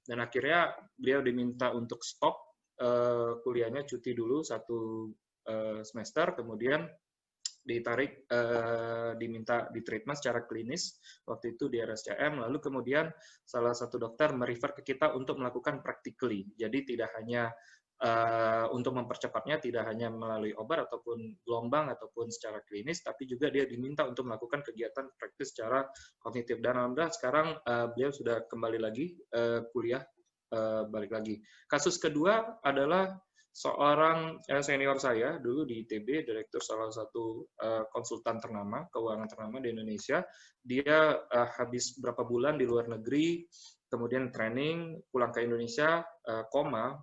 Dan akhirnya beliau diminta untuk stop kuliahnya, cuti dulu 1 semester, kemudian ditarik, diminta di treatment secara klinis, waktu itu di RSCM, lalu kemudian salah satu dokter merefer ke kita untuk melakukan practically. Jadi tidak hanya untuk mempercepatnya tidak hanya melalui obat ataupun gelombang ataupun secara klinis, tapi juga dia diminta untuk melakukan kegiatan praktis secara kognitif. Dan alhamdulillah sekarang beliau sudah kembali lagi kuliah, balik lagi. Kasus kedua adalah seorang senior saya dulu di ITB, direktur salah satu konsultan ternama, keuangan ternama di Indonesia. Dia habis berapa bulan di luar negeri, kemudian training, pulang ke Indonesia, koma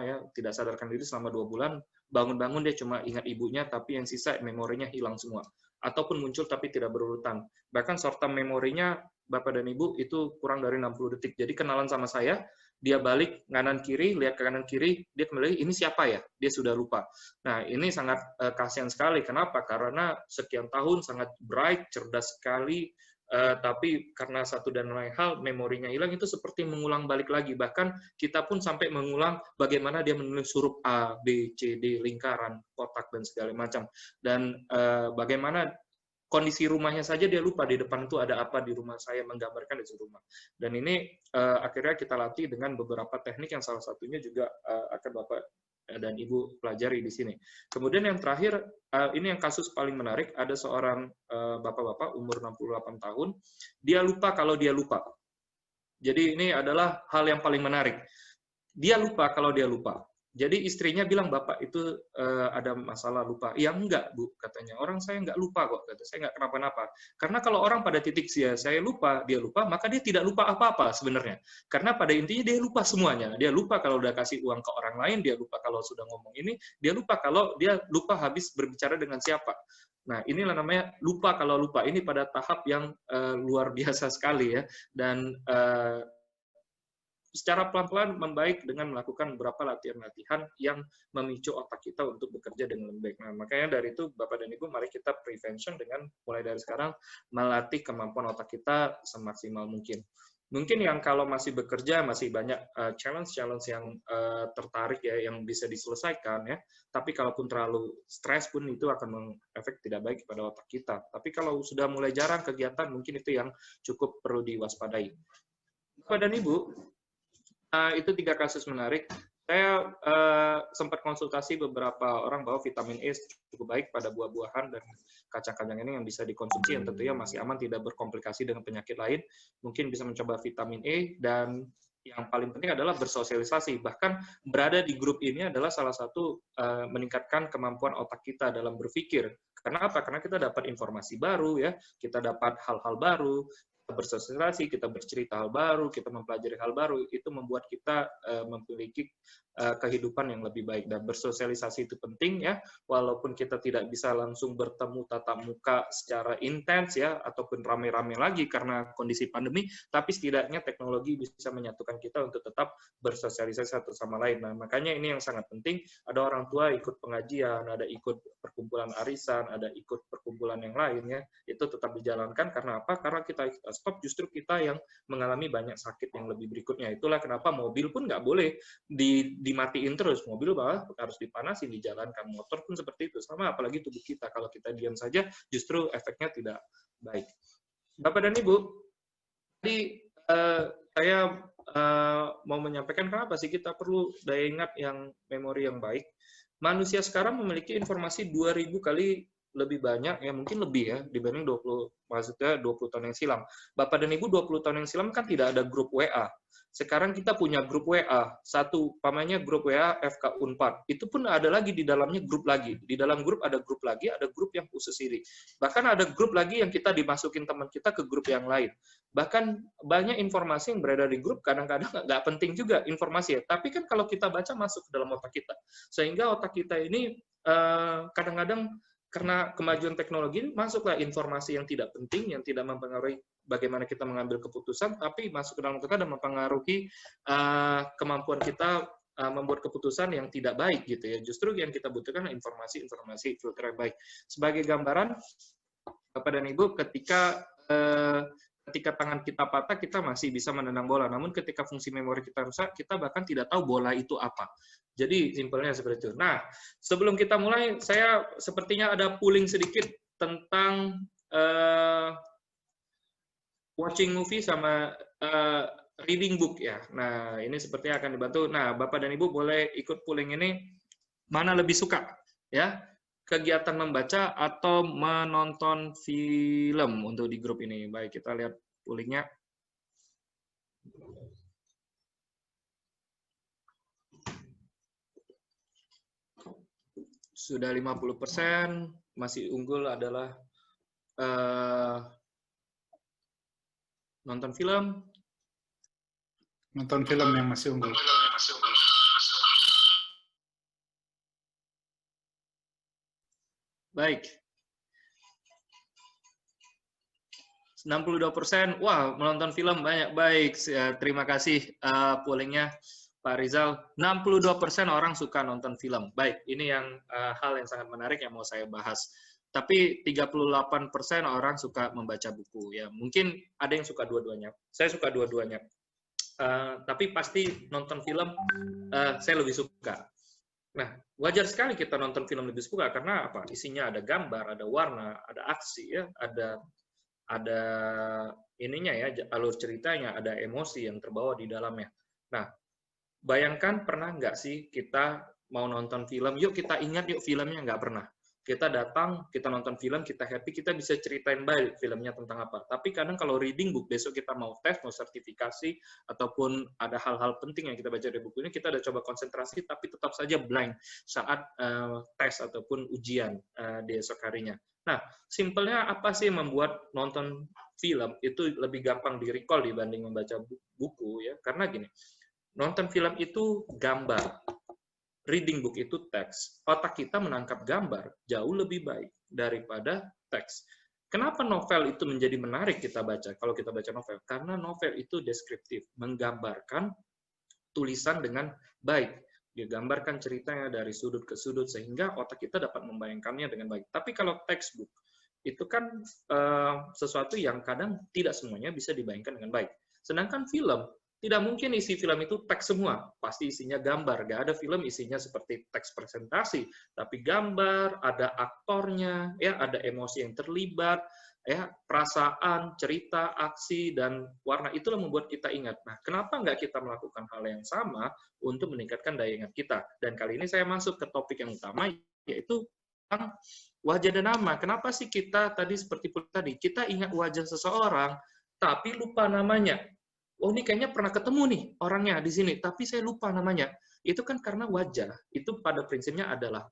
ya, tidak sadarkan diri selama 2 bulan, bangun-bangun dia cuma ingat ibunya, tapi yang sisa memorinya hilang semua. Ataupun muncul tapi tidak berurutan. Bahkan short term memorinya, Bapak dan Ibu, itu kurang dari 60 detik. Jadi kenalan sama saya, dia balik kanan kiri, lihat ke kanan kiri, dia kembali, ini siapa ya? Dia sudah lupa. Nah, ini sangat kasihan sekali. Kenapa? Karena sekian tahun sangat bright, cerdas sekali, tapi karena satu dan lain hal memorinya hilang, itu seperti mengulang balik lagi. Bahkan kita pun sampai mengulang bagaimana dia menulis huruf A, B, C, D, lingkaran, kotak, dan segala macam. Dan bagaimana kondisi rumahnya saja dia lupa, di depan itu ada apa di rumah saya, menggambarkan di rumah. Dan ini akhirnya kita latih dengan beberapa teknik yang salah satunya juga akan Bapak dan Ibu pelajari di sini. Kemudian yang terakhir, ini yang kasus paling menarik, ada seorang bapak-bapak umur 68 tahun, dia lupa kalau dia lupa. Jadi ini adalah hal yang paling menarik. Dia lupa kalau dia lupa. Jadi istrinya bilang, Bapak itu ada masalah lupa. Ya enggak, Bu, katanya. Orang saya enggak lupa kok, kata saya enggak kenapa-napa. Karena kalau orang pada titik saya lupa, dia lupa, maka dia tidak lupa apa-apa sebenarnya. Karena pada intinya dia lupa semuanya. Dia lupa kalau udah kasih uang ke orang lain, dia lupa kalau sudah ngomong ini, dia lupa kalau dia lupa habis berbicara dengan siapa. Nah, inilah namanya lupa kalau lupa. Ini pada tahap yang luar biasa sekali ya. Dan secara pelan-pelan membaik dengan melakukan beberapa latihan-latihan yang memicu otak kita untuk bekerja dengan lebih baik. Nah, makanya dari itu, Bapak dan Ibu, mari kita prevention dengan mulai dari sekarang melatih kemampuan otak kita semaksimal mungkin. Mungkin yang kalau masih bekerja, masih banyak challenge-challenge yang tertarik ya, yang bisa diselesaikan ya. Tapi kalaupun terlalu stres pun itu akan mengefek tidak baik kepada otak kita. Tapi kalau sudah mulai jarang kegiatan, mungkin itu yang cukup perlu diwaspadai. Bapak dan Ibu, itu 3 kasus menarik. Saya sempat konsultasi beberapa orang bahwa vitamin E cukup baik pada buah-buahan dan kacang-kacang ini yang bisa dikonsumsi, yang tentunya masih aman, tidak berkomplikasi dengan penyakit lain. Mungkin bisa mencoba vitamin E, dan yang paling penting adalah bersosialisasi. Bahkan berada di grup ini adalah salah satu meningkatkan kemampuan otak kita dalam berpikir. Karena apa? Karena kita dapat informasi baru, ya, kita dapat hal-hal baru, bersosialisasi, kita bercerita hal baru, kita mempelajari hal baru, itu membuat kita memiliki kehidupan yang lebih baik. Dan bersosialisasi itu penting ya, walaupun kita tidak bisa langsung bertemu tatap muka secara intens ya, ataupun rame-rame lagi karena kondisi pandemi, tapi setidaknya teknologi bisa menyatukan kita untuk tetap bersosialisasi satu sama lain. Nah, makanya ini yang sangat penting, ada orang tua ikut pengajian, ada ikut perkumpulan arisan, ada ikut perkumpulan yang lain ya, itu tetap dijalankan. Karena apa? Karena kita stop, justru kita yang mengalami banyak sakit yang lebih berikutnya. Itulah kenapa mobil pun nggak boleh dimatiin terus. Mobil bahwa harus dipanasin, dijalankan. Motor pun seperti itu. Sama apalagi tubuh kita. Kalau kita diam saja, justru efeknya tidak baik. Bapak dan Ibu, tadi saya mau menyampaikan kenapa sih kita perlu daya ingat yang memori yang baik. Manusia sekarang memiliki informasi 2000 kali lebih banyak, ya mungkin lebih ya, dibanding 20 tahun yang silam. Bapak dan Ibu, 20 tahun yang silam kan tidak ada grup WA. Sekarang kita punya grup WA, satu, pamannya grup WA FK Unpad. Itu pun ada lagi di dalamnya grup lagi. Di dalam grup ada grup lagi, ada grup yang khusus ini. Bahkan ada grup lagi yang kita dimasukin teman kita ke grup yang lain. Bahkan banyak informasi yang berada di grup, kadang-kadang nggak penting juga informasi ya. Tapi kan kalau kita baca masuk ke dalam otak kita. Sehingga otak kita ini kadang-kadang karena kemajuan teknologi, masuklah informasi yang tidak penting, yang tidak mempengaruhi bagaimana kita mengambil keputusan, tapi masuk ke dalam kita dan mempengaruhi kemampuan kita membuat keputusan yang tidak baik gitu ya. Justru yang kita butuhkan informasi-informasi filter yang baik. Sebagai gambaran, Bapak dan Ibu, ketika tangan kita patah, kita masih bisa menendang bola. Namun ketika fungsi memori kita rusak, kita bahkan tidak tahu bola itu apa. Jadi simpelnya seperti itu. Nah, sebelum kita mulai, saya sepertinya ada pooling sedikit tentang watching movie sama reading book ya. Nah, ini sepertinya akan dibantu. Nah, Bapak dan Ibu boleh ikut polling ini, mana lebih suka ya? Kegiatan membaca atau menonton film untuk di grup ini. Baik, kita lihat pollingnya. Sudah 50%, masih unggul adalah nonton film. Nonton film yang masih unggul. Baik. 62%, wah menonton film banyak. Baik, terima kasih pollingnya Pak Rizal. 62% orang suka nonton film. Baik, ini yang hal yang sangat menarik yang mau saya bahas. Tapi 38% orang suka membaca buku. Ya, mungkin ada yang suka dua-duanya. Saya suka dua-duanya. Tapi pasti nonton film saya lebih suka. Nah, wajar sekali kita nonton film lebih suka karena apa? Isinya ada gambar, ada warna, ada aksi, ya, ada ininya ya, alur ceritanya, ada emosi yang terbawa di dalamnya. Nah, bayangkan pernah nggak sih kita mau nonton film, yuk kita ingat yuk filmnya, nggak pernah. Kita datang, kita nonton film, kita happy, kita bisa ceritain baik filmnya tentang apa. Tapi kadang kalau reading book, besok kita mau tes, mau sertifikasi, ataupun ada hal-hal penting yang kita baca dari buku ini, kita udah coba konsentrasi, tapi tetap saja blind saat tes ataupun ujian di esok harinya. Nah, simpelnya apa sih yang membuat nonton film itu lebih gampang di-recall dibanding membaca buku, ya? Karena gini, nonton film itu gambar. Reading book itu teks. Otak kita menangkap gambar jauh lebih baik daripada teks. Kenapa novel itu menjadi menarik kita baca kalau kita baca novel? Karena novel itu deskriptif, menggambarkan tulisan dengan baik. Dia gambarkan ceritanya dari sudut ke sudut sehingga otak kita dapat membayangkannya dengan baik. Tapi kalau textbook itu kan sesuatu yang kadang tidak semuanya bisa dibayangkan dengan baik. Sedangkan film, tidak mungkin isi film itu teks semua, pasti isinya gambar. Gak ada film isinya seperti teks presentasi, tapi gambar, ada aktornya, ya, ada emosi yang terlibat, ya, perasaan, cerita, aksi, dan warna. Itulah membuat kita ingat. Nah, kenapa nggak kita melakukan hal yang sama untuk meningkatkan daya ingat kita? Dan kali ini saya masuk ke topik yang utama, yaitu tentang wajah dan nama. Kenapa sih kita tadi seperti tadi, kita ingat wajah seseorang, tapi lupa namanya? Oh, ini kayaknya pernah ketemu nih orangnya di sini, tapi saya lupa namanya. Itu kan karena wajah. Itu pada prinsipnya adalah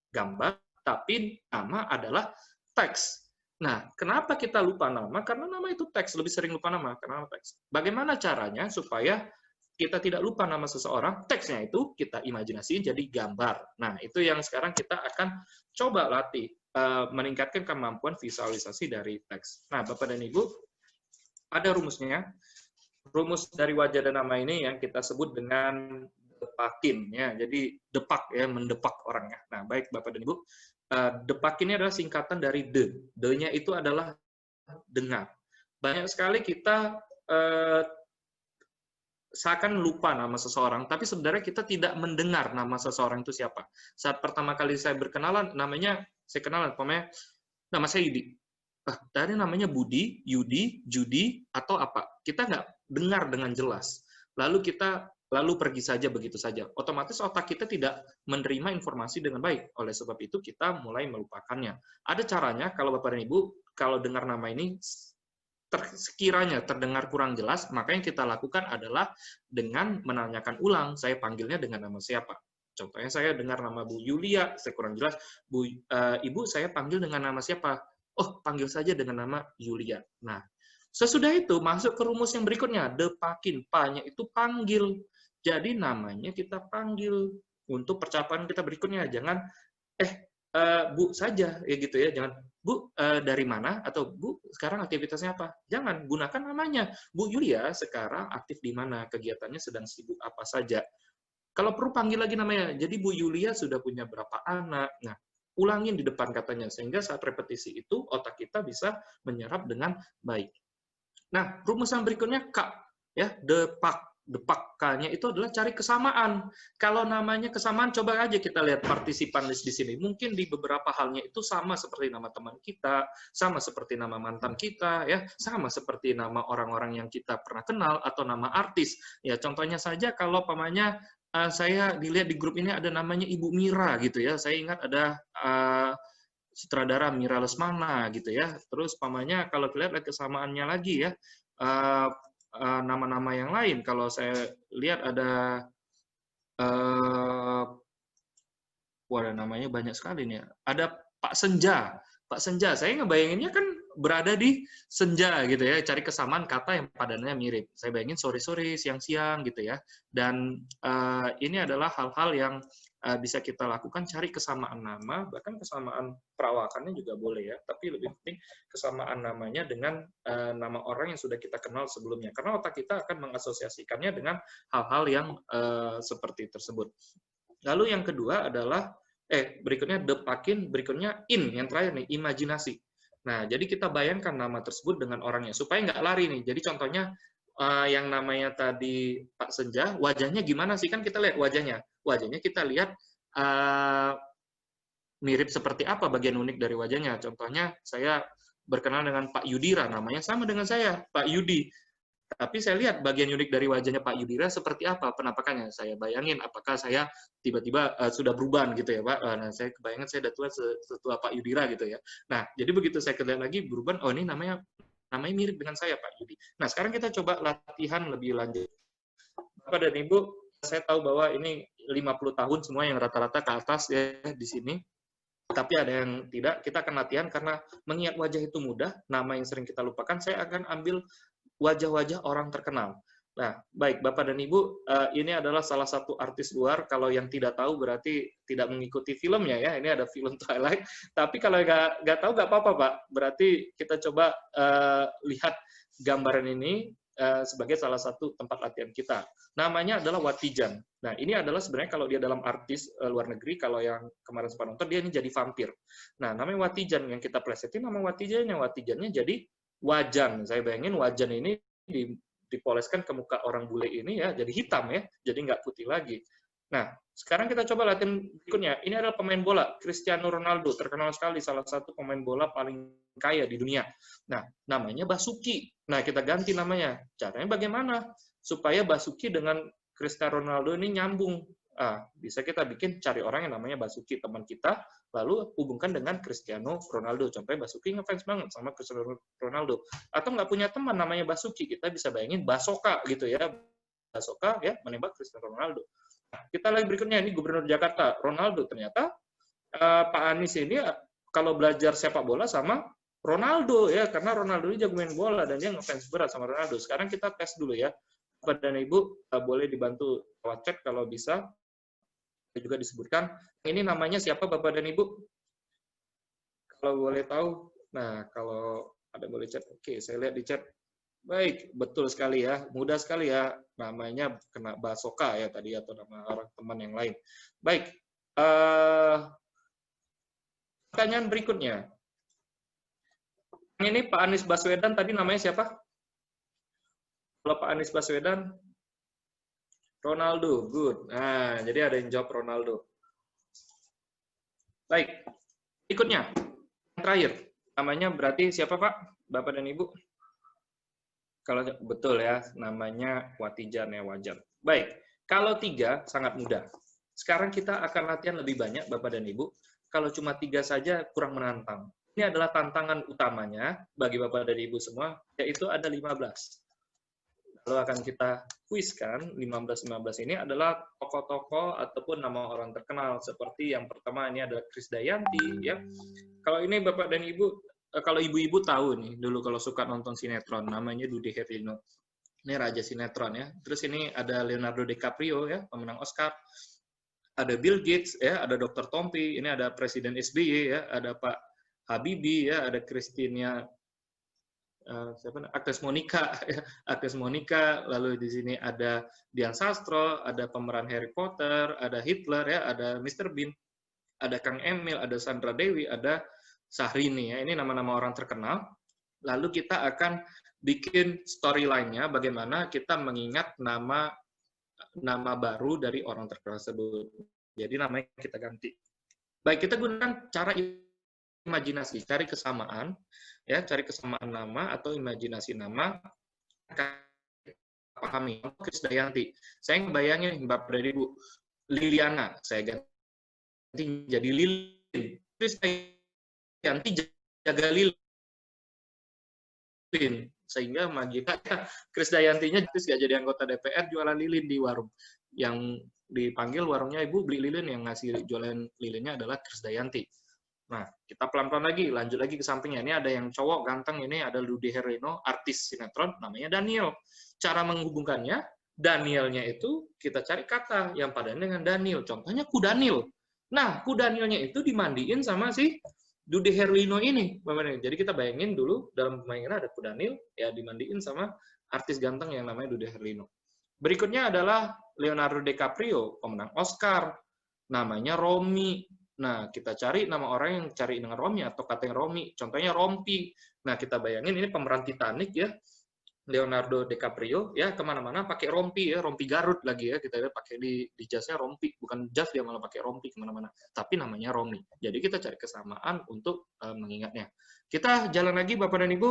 gambar, tapi nama adalah teks. Nah, kenapa kita lupa nama? Karena nama itu teks, lebih sering lupa nama karena teks. Bagaimana caranya supaya kita tidak lupa nama seseorang? Teksnya itu kita imajinasiin jadi gambar. Nah, itu yang sekarang kita akan coba latih, meningkatkan kemampuan visualisasi dari teks. Nah, Bapak dan Ibu, ada rumusnya. Rumus dari wajah dan nama ini yang kita sebut dengan depakin, ya. Jadi depak, ya, mendepak orangnya. Nah, baik Bapak dan Ibu, depak ini adalah singkatan dari de. De-nya itu adalah dengar. Banyak sekali kita seakan lupa nama seseorang, tapi sebenarnya kita tidak mendengar nama seseorang itu siapa. Saat pertama kali saya berkenalan, saya kenalan, nama saya Yudi. Tadi namanya Budi, Yudi, Judi, atau apa? Kita nggak dengar dengan jelas. Lalu pergi saja begitu saja. Otomatis otak kita tidak menerima informasi dengan baik. Oleh sebab itu kita mulai melupakannya. Ada caranya kalau Bapak dan Ibu, kalau dengar nama ini sekiranya terdengar kurang jelas, maka yang kita lakukan adalah dengan menanyakan ulang, saya panggilnya dengan nama siapa. Contohnya saya dengar nama Bu Yulia, saya kurang jelas. Ibu, saya panggil dengan nama siapa? Oh, panggil saja dengan nama Yulia. Nah, sesudah itu masuk ke rumus yang berikutnya, depakin, pa-nya itu panggil. Jadi namanya kita panggil. Untuk percakapan kita berikutnya, jangan Bu saja, ya gitu ya. Jangan Bu dari mana atau Bu sekarang aktivitasnya apa? Jangan, gunakan namanya. Bu Yulia sekarang aktif di mana? Kegiatannya sedang sibuk apa saja? Kalau perlu panggil lagi namanya. Jadi Bu Yulia sudah punya berapa anak? Nah, ulangin di depan katanya, sehingga saat repetisi itu otak kita bisa menyerap dengan baik. Nah, rumus yang berikutnya K, ya, depak. depakannya itu adalah cari kesamaan. Kalau namanya kesamaan, coba aja kita lihat partisipan list di sini. Mungkin di beberapa halnya itu sama seperti nama teman kita, sama seperti nama mantan kita, ya, sama seperti nama orang-orang yang kita pernah kenal atau nama artis. Ya, contohnya saja kalau pamannya saya dilihat di grup ini ada namanya Ibu Mira gitu ya. Saya ingat ada sutradara Mira Lesmana gitu ya. Terus pamannya kalau lihat kesamaannya lagi ya, nama-nama yang lain. Kalau saya lihat ada wah, namanya banyak sekali nih. Ada Pak Senja. Pak Senja, saya ngebayanginnya kan berada di senja gitu ya, cari kesamaan kata yang padannya mirip. Saya bayangin sore-sore, siang-siang gitu ya. Dan ini adalah hal-hal yang bisa kita lakukan, cari kesamaan nama, bahkan kesamaan perawakannya juga boleh ya. Tapi lebih penting kesamaan namanya dengan nama orang yang sudah kita kenal sebelumnya. Karena otak kita akan mengasosiasikannya dengan hal-hal yang seperti tersebut. Lalu yang kedua adalah berikutnya depakin, berikutnya yang terakhir nih, imajinasi. Nah, jadi kita bayangkan nama tersebut dengan orangnya, supaya nggak lari nih. Jadi contohnya, yang namanya tadi Pak Senja, wajahnya gimana sih? Kan kita lihat wajahnya. Wajahnya kita lihat mirip seperti apa bagian unik dari wajahnya. Contohnya, saya berkenalan dengan Pak Yudira, namanya sama dengan saya, Pak Yudi. Tapi saya lihat bagian unik dari wajahnya Pak Yudira seperti apa penampakannya. Saya bayangin apakah saya tiba-tiba sudah berubah gitu ya Pak. Nah, saya kebayangan saya udah tua setua Pak Yudira gitu ya. Nah, jadi begitu saya lihat lagi berubah, oh ini namanya mirip dengan saya Pak Yudi. Nah, sekarang kita coba latihan lebih lanjut. Bapak dan Ibu, saya tahu bahwa ini 50 tahun semua yang rata-rata ke atas ya di sini. Tapi ada yang tidak, kita akan latihan karena mengingat wajah itu mudah, nama yang sering kita lupakan, saya akan ambil wajah-wajah orang terkenal. Nah, baik Bapak dan Ibu, ini adalah salah satu artis luar. Kalau yang tidak tahu berarti tidak mengikuti filmnya ya. Ini ada film Twilight. Tapi kalau nggak tahu nggak apa-apa Pak. Berarti kita coba lihat gambaran ini sebagai salah satu tempat latihan kita. Namanya adalah Watijan. Nah, ini adalah sebenarnya kalau dia dalam artis luar negeri, kalau yang kemarin sempat nonton, dia ini jadi vampir. Nah, namanya Watijan. Yang kita plesetin nama Watijannya. Watijannya jadi wajan. Saya bayangin wajan ini dipoleskan ke muka orang bule ini ya, jadi hitam ya, jadi nggak putih lagi. Nah, sekarang kita coba latihan berikutnya. Ini adalah pemain bola, Cristiano Ronaldo, terkenal sekali, salah satu pemain bola paling kaya di dunia. Nah, namanya Basuki. Nah, kita ganti namanya. Caranya bagaimana? Supaya Basuki dengan Cristiano Ronaldo ini nyambung. Bisa kita cari orang yang namanya Basuki, teman kita, lalu hubungkan dengan Cristiano Ronaldo. Contohnya Basuki ngefans banget sama Cristiano Ronaldo. Atau nggak punya teman namanya Basuki, kita bisa bayangin Basoka gitu ya. Basoka ya menembak Cristiano Ronaldo. Nah, kita lagi berikutnya, ini Gubernur Jakarta, Ronaldo. Ternyata Pak Anies ini kalau belajar sepak bola sama Ronaldo ya, karena Ronaldo ini jago main bola dan dia ngefans berat sama Ronaldo. Sekarang kita tes dulu ya. Bapak dan Ibu boleh dibantu lewat chat kalau bisa. Juga disebutkan. Ini namanya siapa Bapak dan Ibu? Kalau boleh tahu. Nah, kalau ada boleh chat. Oke, saya lihat di chat. Baik, betul sekali ya. Mudah sekali ya. Namanya kena Basoka ya tadi atau nama orang teman yang lain. Baik. Pertanyaan berikutnya. Ini Pak Anies Baswedan tadi namanya siapa? Kalau Pak Anies Baswedan Ronaldo, good. Nah, jadi ada yang jawab Ronaldo. Baik, berikutnya. Yang terakhir, namanya berarti siapa Pak? Bapak dan Ibu? Kalau betul ya, namanya Watijan ya, wajar. Baik, kalau 3, sangat mudah. Sekarang kita akan latihan lebih banyak Bapak dan Ibu. Kalau cuma 3 saja, kurang menantang. Ini adalah tantangan utamanya bagi Bapak dan Ibu semua, yaitu ada 15. Lalu akan kita kuiskan, 15 ini adalah tokoh-tokoh ataupun nama orang terkenal. Seperti yang pertama ini adalah Krisdayanti. Ya. Kalau ini Bapak dan Ibu, kalau ibu-ibu tahu nih, dulu kalau suka nonton sinetron, namanya Dude Herlino. Ini raja sinetron ya. Terus ini ada Leonardo DiCaprio ya, pemenang Oscar. Ada Bill Gates ya, ada Dr. Tompi, ini ada Presiden SBY ya, ada Pak Habibie ya, ada Christina Agnes Monica, Agnes Monica, lalu di sini ada Dian Sastro, ada pemeran Harry Potter, ada Hitler ya, ada Mr. Bean, ada Kang Emil, ada Sandra Dewi, ada Syahrini ya. Ini nama-nama orang terkenal. Lalu kita akan bikin storyline-nya bagaimana kita mengingat nama nama baru dari orang tersebut. Jadi namanya kita ganti. Baik, kita gunakan cara imajinasi, cari kesamaan, ya, cari kesamaan nama atau imajinasi nama. Pahami, Krisdayanti. Saya ngebayangin Bapak dan Ibu, Liliana, saya ganti jadi Lilin. Krisdayanti jaga Lilin. Sehingga Magita, Krisdayantinya terus gak jadi anggota DPR, jualan lilin di warung. Yang dipanggil warungnya, Ibu beli lilin, yang ngasih jualan lilinnya adalah Krisdayanti. Nah, kita pelan-pelan lagi, lanjut lagi ke sampingnya. Ini ada yang cowok ganteng, ini ada Dude Herlino, artis sinetron, namanya Daniel. Cara menghubungkannya, Danielnya itu kita cari kata yang padan dengan Daniel. Contohnya Kudanil. Nah, Kudanilnya itu dimandiin sama si Dude Herlino ini. Jadi kita bayangin dulu, dalam permainan ada Kudanil, ya dimandiin sama artis ganteng yang namanya Dude Herlino. Berikutnya adalah Leonardo DiCaprio, pemenang Oscar. Namanya Romy. Nah, kita cari nama orang yang cari dengan Romy atau kata yang Romy. Contohnya Rompi. Nah, kita bayangin ini pemeran Titanic ya. Leonardo DiCaprio ya kemana-mana pakai rompi ya, rompi Garut lagi ya, kita lihat pakai di jasnya rompi, bukan jas dia malah pakai rompi kemana-mana, tapi namanya Romy. Jadi kita cari kesamaan untuk mengingatnya. Kita jalan lagi Bapak dan Ibu,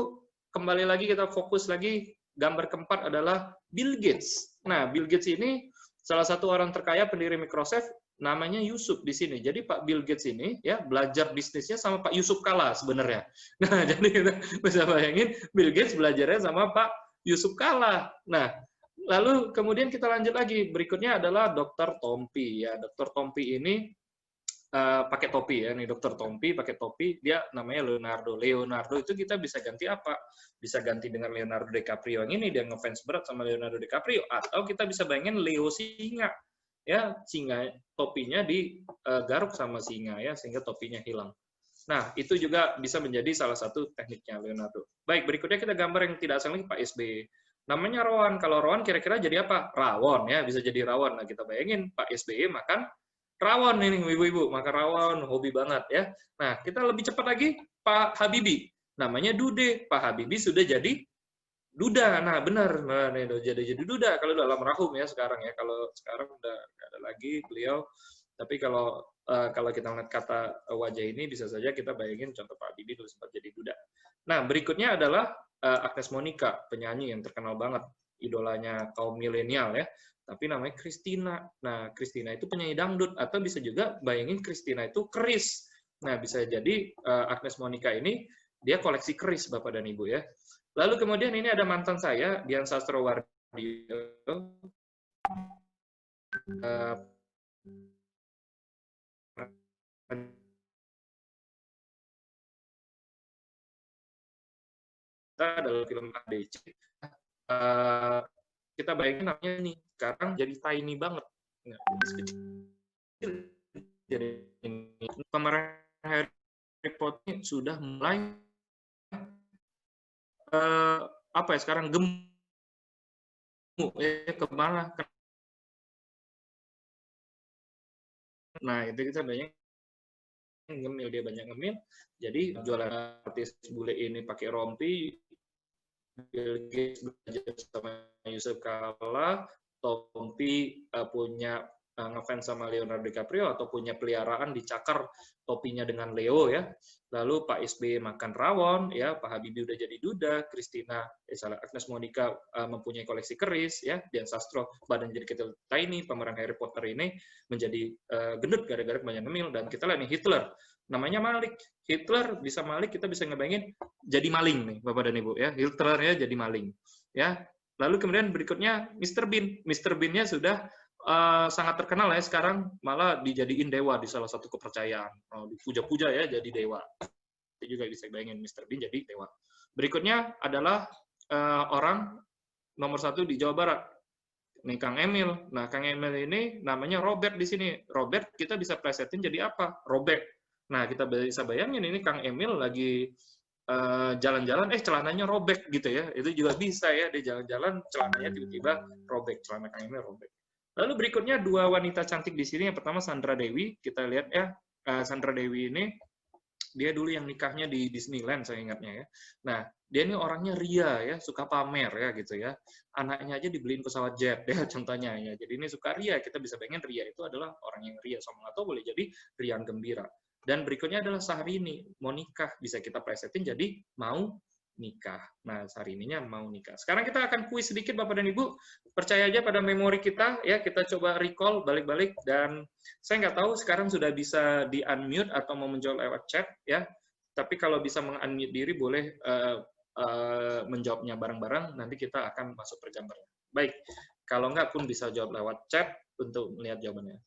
kembali lagi kita fokus lagi, gambar keempat adalah Bill Gates. Nah, Bill Gates ini salah satu orang terkaya pendiri Microsoft, namanya Yusuf di sini. Jadi Pak Bill Gates ini ya belajar bisnisnya sama Pak Yusuf Kala sebenarnya. Nah, jadi kita bisa bayangin Bill Gates belajarnya sama Pak Yusuf Kala. Nah, lalu kemudian kita lanjut lagi. Berikutnya adalah Dr. Tompi. Ya, Dr. Tompi ini pakai topi ya. Nih Dr. Tompi pakai topi. Dia namanya Leonardo. Leonardo itu kita bisa ganti apa? Bisa ganti dengan Leonardo DiCaprio yang ini. Dia ngefans berat sama Leonardo DiCaprio. Atau kita bisa bayangin Leo Singa. Ya, singa topinya digaruk sama singa ya, sehingga topinya hilang. Nah, itu juga bisa menjadi salah satu tekniknya Leonardo. Baik, berikutnya kita gambar yang tidak asing lagi Pak SBY. Namanya Rowan. Kalau Rowan kira-kira jadi apa? Rawon ya, bisa jadi rawon. Nah, kita bayangin Pak SBY makan rawon ini, ibu-ibu. Makan rawon, hobi banget ya. Nah, kita lebih cepat lagi Pak Habibie. Namanya Dude. Pak Habibie sudah jadi Duda. Nah, benar. Nah, jadi Duda kalau dalam rahum ya sekarang ya. Kalau sekarang udah nggak ada lagi beliau. Tapi kalau kita melihat kata wajah ini, bisa saja kita bayangin contoh Pak Habibie dulu sempat jadi Duda. Nah, berikutnya adalah Agnes Monica, penyanyi yang terkenal banget, idolanya kaum milenial ya. Tapi namanya Christina. Nah, Christina itu penyanyi dangdut, atau bisa juga bayangin Christina itu keris. Nah, bisa jadi Agnes Monica ini, dia koleksi keris, Bapak dan Ibu ya. Lalu kemudian ini ada mantan saya, Dian Sastrowardio. Dalam film ADC, kita bayangin namanya nih, sekarang jadi tiny banget. Nah, jadi ini pemeran Harry Potter sudah mulai apa ya sekarang gemuk ya kemana? Nah, itu kita banyak ngemil, dia banyak ngemil. Jadi jualan artis bule ini pakai rompi, Bill Gates belajar sama Yusuf Kala, Tompi punya ngefans sama Leonardo DiCaprio atau punya peliharaan dicakar topinya dengan Leo ya. Lalu Pak SBY makan rawon ya, Pak Habibie udah jadi Duda, Christina Agnes Monica mempunyai koleksi keris ya, Dian Sastro badan jadi kecil tiny, pemeran Harry Potter ini menjadi gendut gara-gara banyak ngemil. Dan kita lihat nih Hitler, namanya Malik. Hitler bisa Malik, kita bisa ngebayangin jadi maling nih Bapak dan Ibu ya. Hitler ya jadi maling ya. Lalu kemudian berikutnya Mr. Bean. Mr. Bean-nya sudah sangat terkenal ya sekarang, malah dijadiin dewa di salah satu kepercayaan, dipuja-puja ya jadi dewa. Itu juga bisa bayangin Mr. Bean jadi dewa. Berikutnya adalah orang nomor 1 di Jawa Barat, nih Kang Emil. Nah, Kang Emil ini namanya Robert di sini. Robert kita bisa plesetin jadi apa? Robert. Nah, kita bisa bayangin ini Kang Emil lagi jalan-jalan, celananya robek gitu ya. Itu juga bisa ya, dia jalan-jalan celananya tiba-tiba robek, celana Kang Emil robek. Lalu berikutnya 2 wanita cantik di sini. Yang pertama Sandra Dewi, kita lihat ya, Sandra Dewi ini dia dulu yang nikahnya di Disneyland saya ingatnya ya. Nah, dia ini orangnya ria ya, suka pamer ya gitu ya. Anaknya aja dibeliin pesawat jet ya contohnya ya. Jadi ini suka ria, kita bisa bayangin ria itu adalah orang yang ria, sombong, atau boleh jadi riang gembira. Dan berikutnya adalah Syahrini, mau nikah, bisa kita presetin jadi mau nikah. Nah, Syahrini-nya mau nikah. Sekarang kita akan kuis sedikit Bapak dan Ibu. Percaya aja pada memori kita ya, kita coba recall balik-balik, dan saya nggak tahu sekarang sudah bisa di-unmute atau mau menjawab lewat chat ya. Tapi kalau bisa meng-unmute diri boleh menjawabnya bareng-bareng, nanti kita akan masuk per gambarnya. Baik, kalau nggak pun bisa jawab lewat chat untuk melihat jawabannya.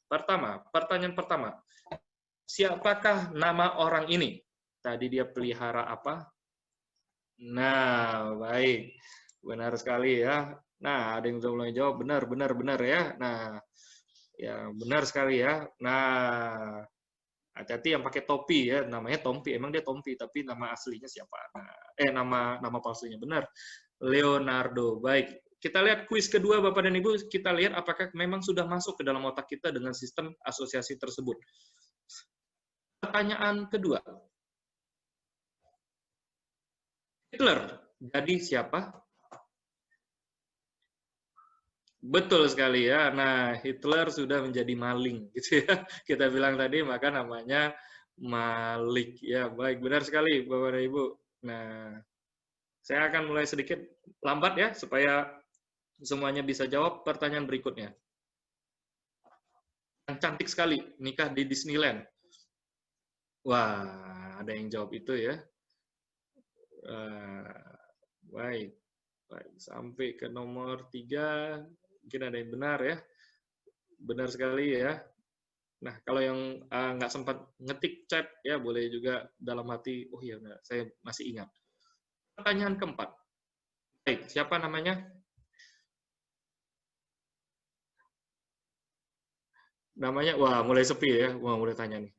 Pertanyaan pertama. Siapakah nama orang ini? Tadi dia pelihara apa? Nah, baik. Benar sekali ya. Nah, ada yang sudah mulai jawab. Benar ya. Nah, ya benar sekali ya. Nah, hati-hati yang pakai topi ya. Namanya Tompi. Emang dia Tompi, tapi nama aslinya siapa? Nah, nama palsunya. Benar. Leonardo. Baik. Kita lihat kuis kedua Bapak dan Ibu. Kita lihat apakah memang sudah masuk ke dalam otak kita dengan sistem asosiasi tersebut. Pertanyaan kedua. Hitler jadi siapa? Betul sekali ya. Nah, Hitler sudah menjadi maling gitu ya. Kita bilang tadi, maka namanya Malik ya. Baik, benar sekali Bapak dan Ibu. Nah, saya akan mulai sedikit lambat ya supaya semuanya bisa jawab pertanyaan berikutnya. Yang cantik sekali, nikah di Disneyland. Wah, ada yang jawab itu ya. Baik, sampai ke nomor 3, mungkin ada yang benar ya. Benar sekali ya. Nah, kalau yang nggak sempat ngetik chat ya, boleh juga dalam hati, oh iya, saya masih ingat. Pertanyaan keempat. Baik, siapa namanya? Namanya, wah mulai sepi ya, wah mulai tanya nih.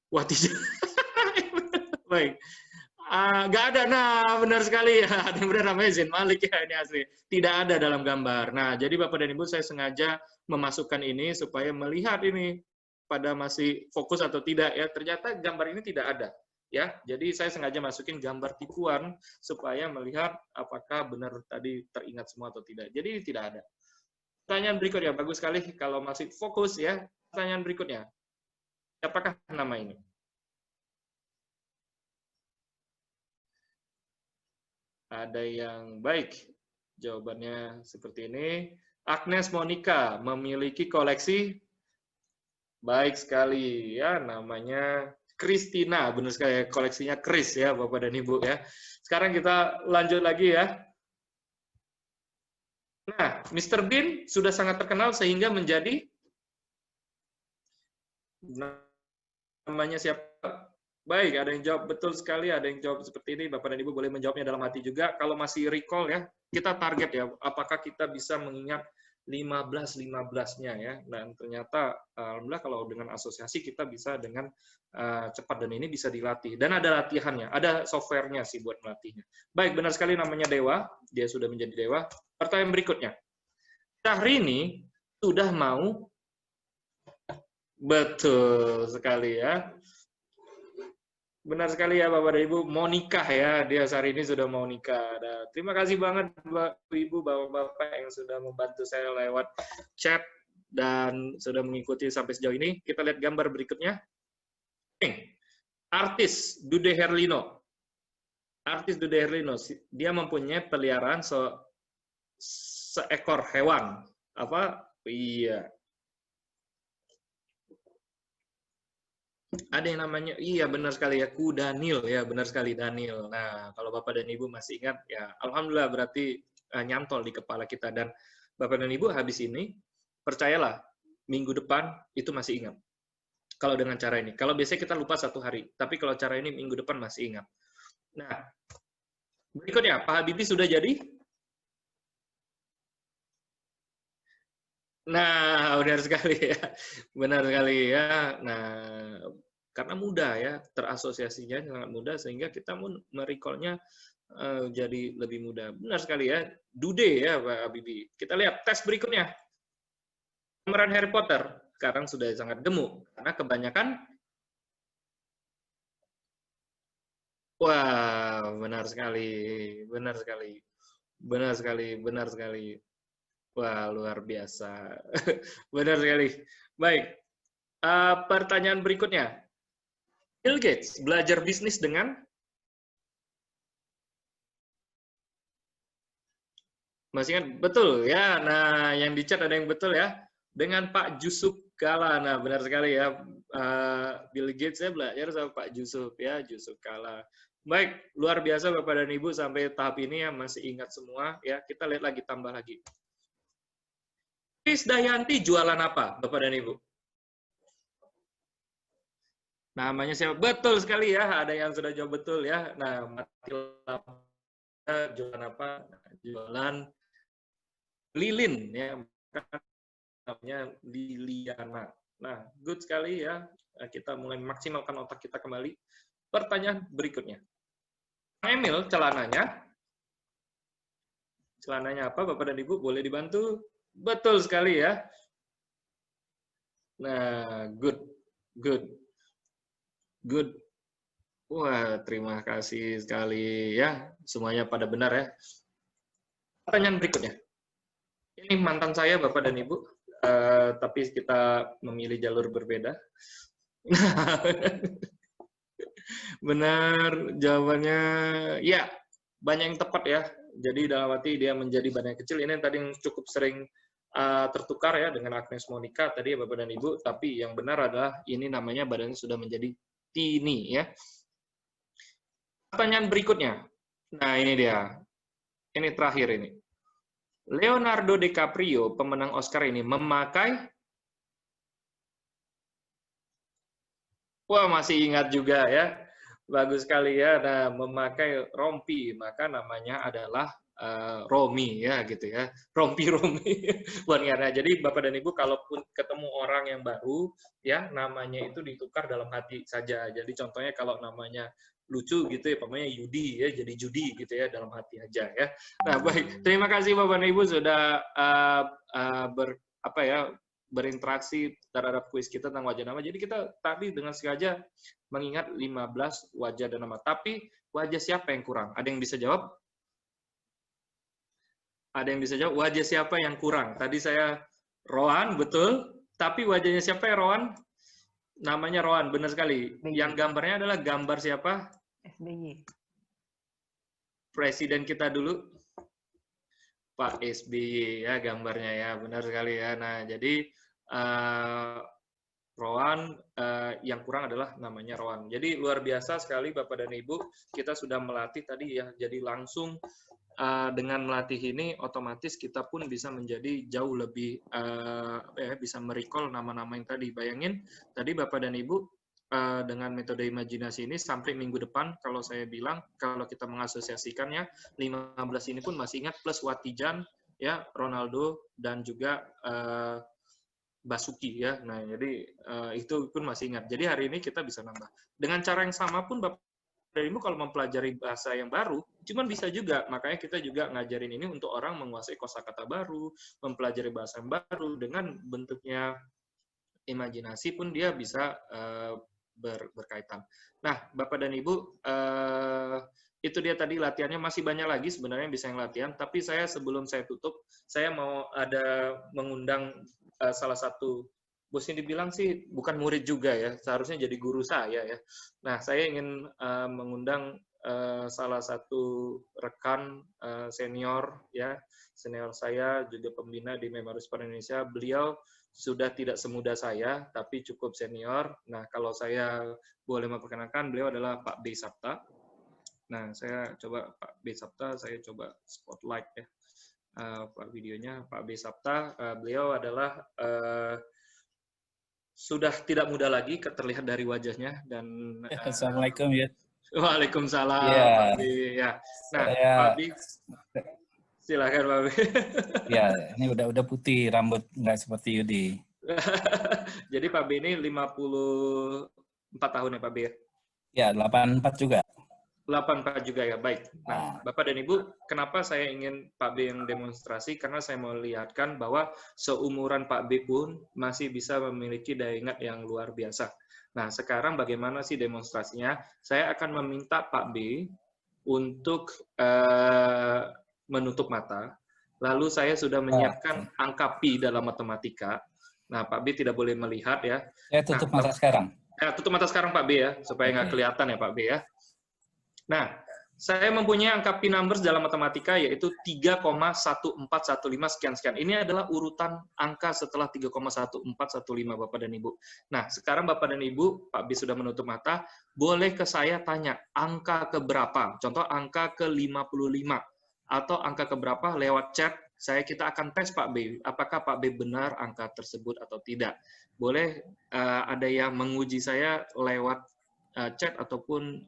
Wah tidak. Baik. Nggak ada. Nah, benar sekali ya. Ada yang benar namanya Zain Malik ya, ini asli. Tidak ada dalam gambar. Nah, jadi Bapak dan Ibu saya sengaja memasukkan ini supaya melihat ini pada masih fokus atau tidak ya. Ternyata gambar ini tidak ada ya. Jadi saya sengaja masukin gambar tipuan supaya melihat apakah benar tadi teringat semua atau tidak. Jadi tidak ada. Pertanyaan berikutnya bagus sekali kalau masih fokus ya. Pertanyaan berikutnya. Apakah nama ini? Ada yang baik. Jawabannya seperti ini. Agnes Monica memiliki koleksi baik sekali ya, namanya Christina. Benar sekali, koleksinya Chris ya Bapak dan Ibu ya. Sekarang kita lanjut lagi ya. Nah, Mr. Bean sudah sangat terkenal sehingga menjadi namanya siapa? Baik, ada yang jawab betul sekali, ada yang jawab seperti ini. Bapak dan Ibu boleh menjawabnya dalam hati juga. Kalau masih recall ya, kita target ya, apakah kita bisa mengingat 15-15-nya ya. Dan ternyata, alhamdulillah kalau dengan asosiasi kita bisa dengan cepat, dan ini bisa dilatih. Dan ada latihannya, ada softwarenya sih buat melatihnya. Baik, benar sekali namanya Dewa, dia sudah menjadi Dewa. Pertanyaan berikutnya, Syahrini sudah mau, betul sekali ya. Benar sekali ya Bapak dan Ibu, mau nikah ya, dia hari ini sudah mau nikah. Nah, terima kasih banget Bapak Ibu, Bapak-Bapak yang sudah membantu saya lewat chat dan sudah mengikuti sampai sejauh ini. Kita lihat gambar berikutnya. Artis Dude Herlino. Artis Dude Herlino, dia mempunyai peliharaan seekor hewan. Apa? Iya. Ada yang namanya, iya benar sekali ya, kuda Nil ya, benar sekali Daniel. Nah, kalau Bapak dan Ibu masih ingat ya, alhamdulillah berarti nyantol di kepala kita. Dan Bapak dan Ibu habis ini, percayalah, minggu depan itu masih ingat. Kalau dengan cara ini, kalau biasanya kita lupa 1 hari, tapi kalau cara ini minggu depan masih ingat. Nah, berikutnya, Pak Habibie sudah jadi? Nah, benar sekali ya. Benar sekali ya. Nah, karena mudah ya, terasosiasinya sangat mudah sehingga kita merecall-nya jadi lebih mudah. Benar sekali ya. Dude ya Pak Habibie. Kita lihat tes berikutnya. Pemeran Harry Potter sekarang sudah sangat gemuk karena kebanyakan Wah, benar sekali, benar sekali, benar sekali, benar sekali. Wah, luar biasa. Benar sekali. Baik, pertanyaan berikutnya. Bill Gates belajar bisnis dengan? Masih ingat? Betul ya. Nah, yang di chat ada yang betul ya. Dengan Pak Yusuf Kala. Nah, benar sekali ya. Bill Gates ya belajar sama Pak Yusuf ya, Yusuf Kala. Baik, luar biasa Bapak dan Ibu sampai tahap ini ya masih ingat semua ya. Kita lihat lagi, tambah lagi. Krisdayanti jualan apa, Bapak dan Ibu? Namanya siapa? Betul sekali ya, ada yang sudah jawab betul ya. Nah, mati lampu jualan apa? Jualan lilin ya, namanya Liliana. Nah, good sekali ya. Kita mulai memaksimalkan otak kita kembali. Pertanyaan berikutnya. Emil, celananya apa, Bapak dan Ibu? Boleh dibantu? Betul sekali ya. Nah, good. Wah, terima kasih sekali ya. Semuanya pada benar ya. Pertanyaan berikutnya. Ini mantan saya, Bapak dan Ibu. Tapi kita memilih jalur berbeda. Benar, jawabannya ya, banyak yang tepat ya. Jadi dalam arti dia menjadi badan yang kecil. Ini tadi yang cukup sering tertukar ya dengan Agnes Monica tadi ya Bapak dan Ibu. Tapi yang benar adalah ini namanya badannya sudah menjadi teeny ya. Pertanyaan berikutnya. Nah ini dia. Ini terakhir ini. Leonardo DiCaprio, pemenang Oscar ini memakai. Wah, masih ingat juga ya. Bagus sekali ya. Nah, memakai rompi, maka namanya adalah Romi ya gitu ya. Rompi. Buat ingatnya. Jadi Bapak dan Ibu kalaupun ketemu orang yang baru ya, namanya itu ditukar dalam hati saja. Jadi contohnya kalau namanya lucu gitu ya, pokoknya Yudi ya, jadi Judi gitu ya, dalam hati aja ya. Nah, baik. Terima kasih Bapak dan Ibu sudah berinteraksi terhadap kuis kita tentang wajah nama. Jadi kita tadi dengan sengaja mengingat 15 wajah dan nama. Tapi wajah siapa yang kurang? Ada yang bisa jawab? Ada yang bisa jawab? Wajah siapa yang kurang? Tadi saya Rohan, betul. Tapi wajahnya siapa ya Rohan? Namanya Rohan, benar sekali. Yang gambarnya adalah gambar siapa? SBY. Presiden kita dulu. Pak SBY ya gambarnya ya, benar sekali ya. Nah, jadi Rohan yang kurang adalah namanya Rohan. Jadi luar biasa sekali Bapak dan Ibu, kita sudah melatih tadi ya. Jadi langsung dengan melatih ini otomatis kita pun bisa menjadi jauh lebih bisa merecall nama-nama yang tadi. Bayangin tadi Bapak dan Ibu dengan metode imajinasi ini sampai minggu depan kalau saya bilang kalau kita mengasosiasikannya 15 ini pun masih ingat plus Watijan ya, Ronaldo dan juga Basuki ya. Nah, jadi itu pun masih ingat. Jadi hari ini kita bisa nambah. Dengan cara yang sama pun Bapak dan Ibu kalau mempelajari bahasa yang baru, cuman bisa juga. Makanya kita juga ngajarin ini untuk orang menguasai kosakata baru, mempelajari bahasa yang baru dengan bentuknya imajinasi pun dia bisa berkaitan. Nah, Bapak dan Ibu, itu dia tadi latihannya, masih banyak lagi sebenarnya bisa yang latihan, tapi sebelum saya tutup, saya mau mengundang salah satu, bosnya dibilang sih bukan murid juga ya, seharusnya jadi guru saya ya. Nah, saya ingin mengundang salah satu rekan senior ya, senior saya juga pembina di Memori Sport Indonesia. Beliau sudah tidak semuda saya, tapi cukup senior. Nah, kalau saya boleh memperkenalkan, beliau adalah Pak B. Sapta. Nah, saya coba Pak B. Sapta, saya coba spotlight ya, Pak videonya Pak B. Sapta. Beliau adalah sudah tidak muda lagi, terlihat dari wajahnya. Dan Assalamualaikum ya. Waalaikumsalam ya. Pak B. Ya. Nah, Pak B, silakan Pak B. Ya, ini udah putih, rambut nggak seperti Yudi. Jadi Pak B ini 54 tahun ya Pak B ya? Ya, 84 juga. 84 juga ya, baik. Nah, Bapak dan Ibu, kenapa saya ingin Pak B yang demonstrasi? Karena saya mau lihatkan bahwa seumuran Pak B pun masih bisa memiliki daya ingat yang luar biasa. Nah, sekarang bagaimana sih demonstrasinya? Saya akan meminta Pak B untuk menutup mata. Lalu saya sudah menyiapkan angka pi dalam matematika. Nah, Pak B tidak boleh melihat ya. Saya tutup mata sekarang. Ya, tutup mata sekarang Pak B ya, supaya nggak kelihatan ya Pak B ya. Nah, saya mempunyai angka pi numbers dalam matematika yaitu 3,1415 sekian-sekian. Ini adalah urutan angka setelah 3,1415 Bapak dan Ibu. Nah, sekarang Bapak dan Ibu, Pak B sudah menutup mata, boleh ke saya tanya angka keberapa? Contoh angka ke-55 atau angka keberapa lewat chat. Kita akan tes Pak B, apakah Pak B benar angka tersebut atau tidak. Boleh ada yang menguji saya lewat chat ataupun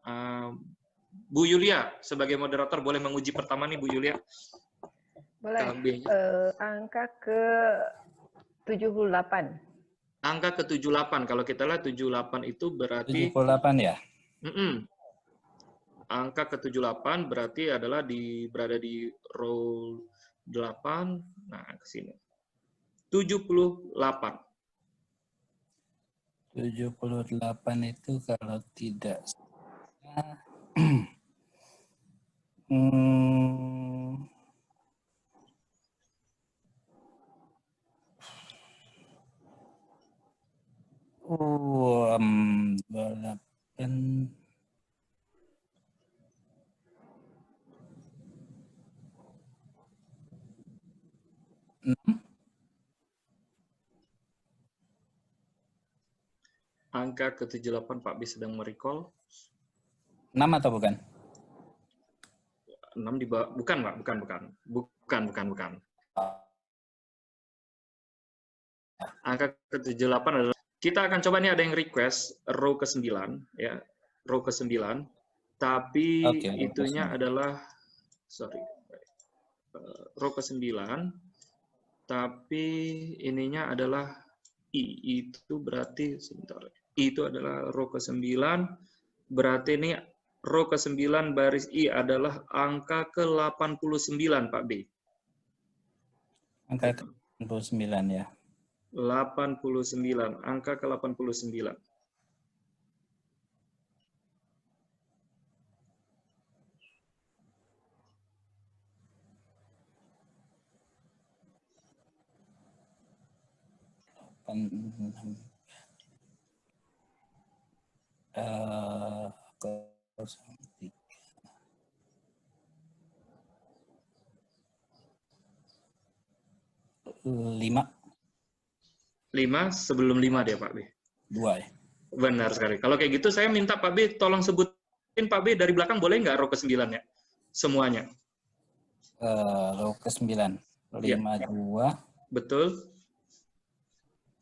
Bu Yulia sebagai moderator boleh menguji pertama nih Bu Yulia. Boleh. Angka ke 78. Angka ke 78. Kalau kita lihat 78 itu berarti 78 ya. Angka ke 78 berarti adalah berada di row 8. Nah, ke sini. 78. 78 itu kalau tidak Angka ke-78 Pak B sedang merecall. 6 atau bukan? 6 di bawah. Bukan, Pak. Bukan. Angka ke-78 adalah, kita akan coba nih ada yang request row ke-9 ya. Row ke-9. Tapi itunya adalah row ke-9. Tapi ininya adalah I, itu berarti sebentar. I itu adalah row ke-9, berarti ini row ke-9 baris I adalah angka ke-89 Pak B. Angka ke-89 ya. 89, angka ke-89. Lima sebelum 5 dia Pak B. 2 ya. Benar sekali. Kalau kayak gitu saya minta Pak B tolong sebutin Pak B dari belakang boleh nggak row ke-9 ya? Semuanya. Row ke-9. 52. Betul.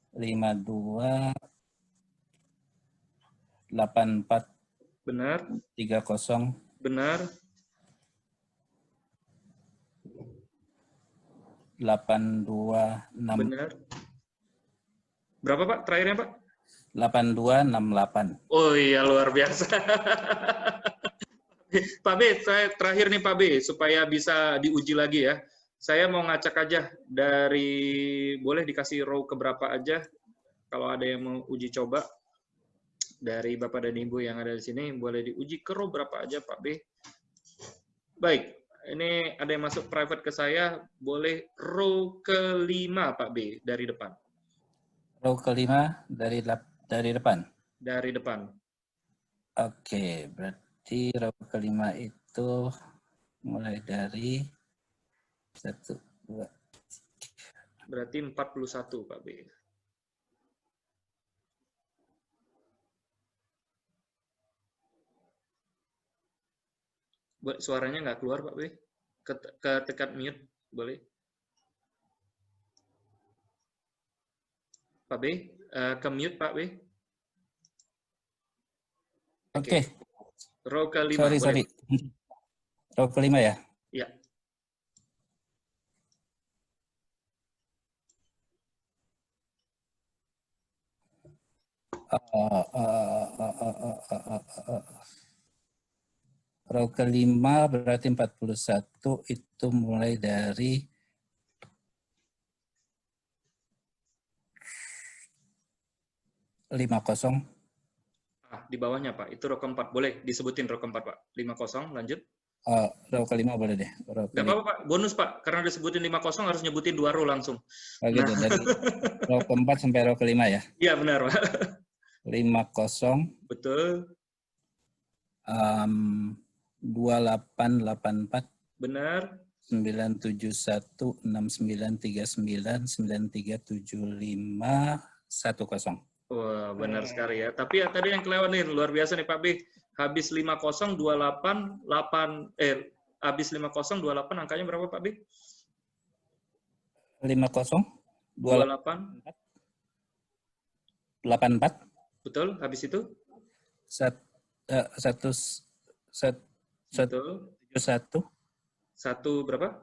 52 84 benar 30 benar 826 benar. Berapa Pak terakhirnya Pak? 8268. Oh iya luar biasa. Pak B, saya terakhir nih Pak B supaya bisa diuji lagi ya. Saya mau ngacak aja dari, boleh dikasih row keberapa aja kalau ada yang mau uji coba dari Bapak dan Ibu yang ada di sini, boleh diuji ke row berapa aja Pak B. Baik, ini ada yang masuk private ke saya, boleh row ke-5 Pak B dari depan. Row ke-5 dari depan? Dari depan. Oke, berarti row ke-5 itu mulai dari 1, 2, 3. Berarti 41 Pak B. Suaranya nggak keluar Pak B. Ketekan mute, boleh? Pak B, ke mute Pak B. Oke. Row ke-5. Sorry. Row ke-5 ya? Iya. Row ke-5 berarti 41 itu mulai dari 50 Di bawahnya Pak, itu row keempat. Boleh disebutin row keempat Pak. 50, lanjut. Row kelima boleh deh. Gak apa-apa Pak, bonus Pak. Karena disebutin 50 harus nyebutin 2 row langsung. Gitu, dari row keempat sampai row kelima ya? Iya benar Pak. 50. Betul. 2884. Benar. 971 6939 9375 10. Wah, benar sekali ya. Tapi ya tadi yang kelewat nih, luar biasa nih Pak B. Habis 5028 habis 5028 angkanya berapa Pak B? 50 28 84. Betul, habis itu? Betul. 71 Satu berapa?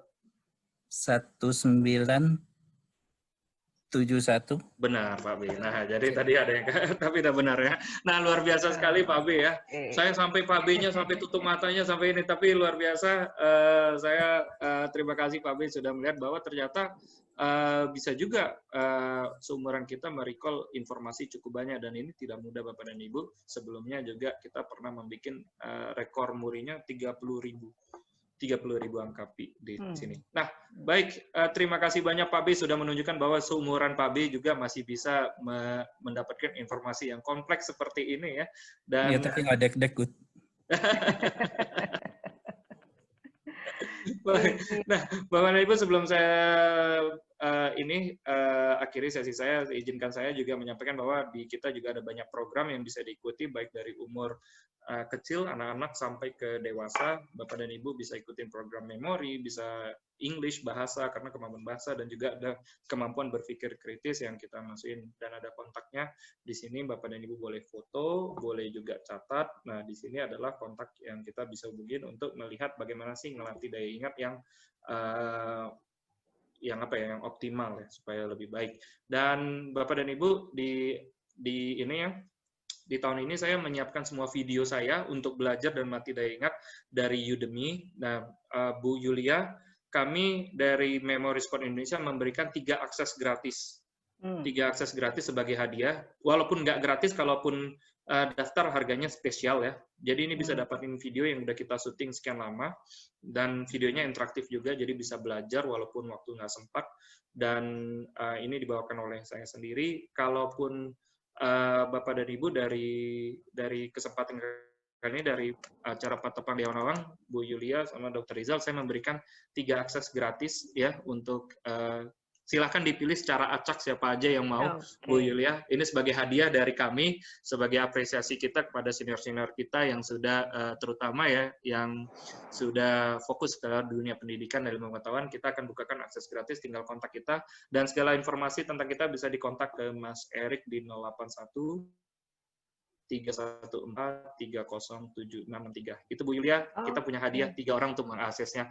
1971. Benar Pak B. Nah, jadi tadi ada yang tapi udah benar ya. Nah, luar biasa sekali Pak B ya. Saya sampai Pak B-nya sampai tutup matanya sampai ini, tapi luar biasa. Saya terima kasih Pak B sudah melihat bahwa ternyata bisa juga seumuran kita merecall informasi cukup banyak, dan ini tidak mudah Bapak dan Ibu. Sebelumnya juga kita pernah membuat rekor murinya 30.000 angka pi di sini. Nah, baik, terima kasih banyak Pak B sudah menunjukkan bahwa seumuran Pak B juga masih bisa mendapatkan informasi yang kompleks seperti ini ya. Dan ya, tapi nggak dek-dekut. Nah, Bapak dan Ibu, sebelum saya akhiri sesi saya, izinkan saya juga menyampaikan bahwa di kita juga ada banyak program yang bisa diikuti, baik dari umur kecil, anak-anak, sampai ke dewasa. Bapak dan Ibu bisa ikutin program memori, bisa English, bahasa, karena kemampuan bahasa, dan juga ada kemampuan berpikir kritis yang kita masukin, dan ada kontaknya. Di sini Bapak dan Ibu boleh foto, boleh juga catat. Nah, di sini adalah kontak yang kita bisa hubungin untuk melihat bagaimana sih ngelatih daya ingat yang optimal ya, supaya lebih baik. Dan Bapak dan Ibu, di ini ya, di tahun ini saya menyiapkan semua video saya untuk belajar dan melatih daya ingat dari Udemy. Nah, Bu Yulia, kami dari Memory Sport Indonesia memberikan 3 akses gratis. 3 akses gratis sebagai hadiah. Walaupun nggak gratis, kalaupun daftar harganya spesial ya. Jadi ini bisa dapatin video yang udah kita syuting sekian lama, dan videonya interaktif juga, jadi bisa belajar walaupun waktu nggak sempat. Dan ini dibawakan oleh saya sendiri. Kalaupun Bapak dan Ibu dari kesempatan kali ini, dari acara Patepang Dewan Awang, Bu Yulia sama Dr. Rizal, saya memberikan 3 akses gratis ya, untuk silahkan dipilih secara acak siapa aja yang mau. Bu Yulia, ini sebagai hadiah dari kami, sebagai apresiasi kita kepada senior-senior kita yang sudah terutama ya, yang sudah fokus ke dunia pendidikan dan ilmu pengetahuan. Kita akan bukakan akses gratis, tinggal kontak kita, dan segala informasi tentang kita bisa dikontak ke Mas Erik di 081 314 307663. Itu Bu Yulia, kita punya hadiah 3 orang untuk mengaksesnya.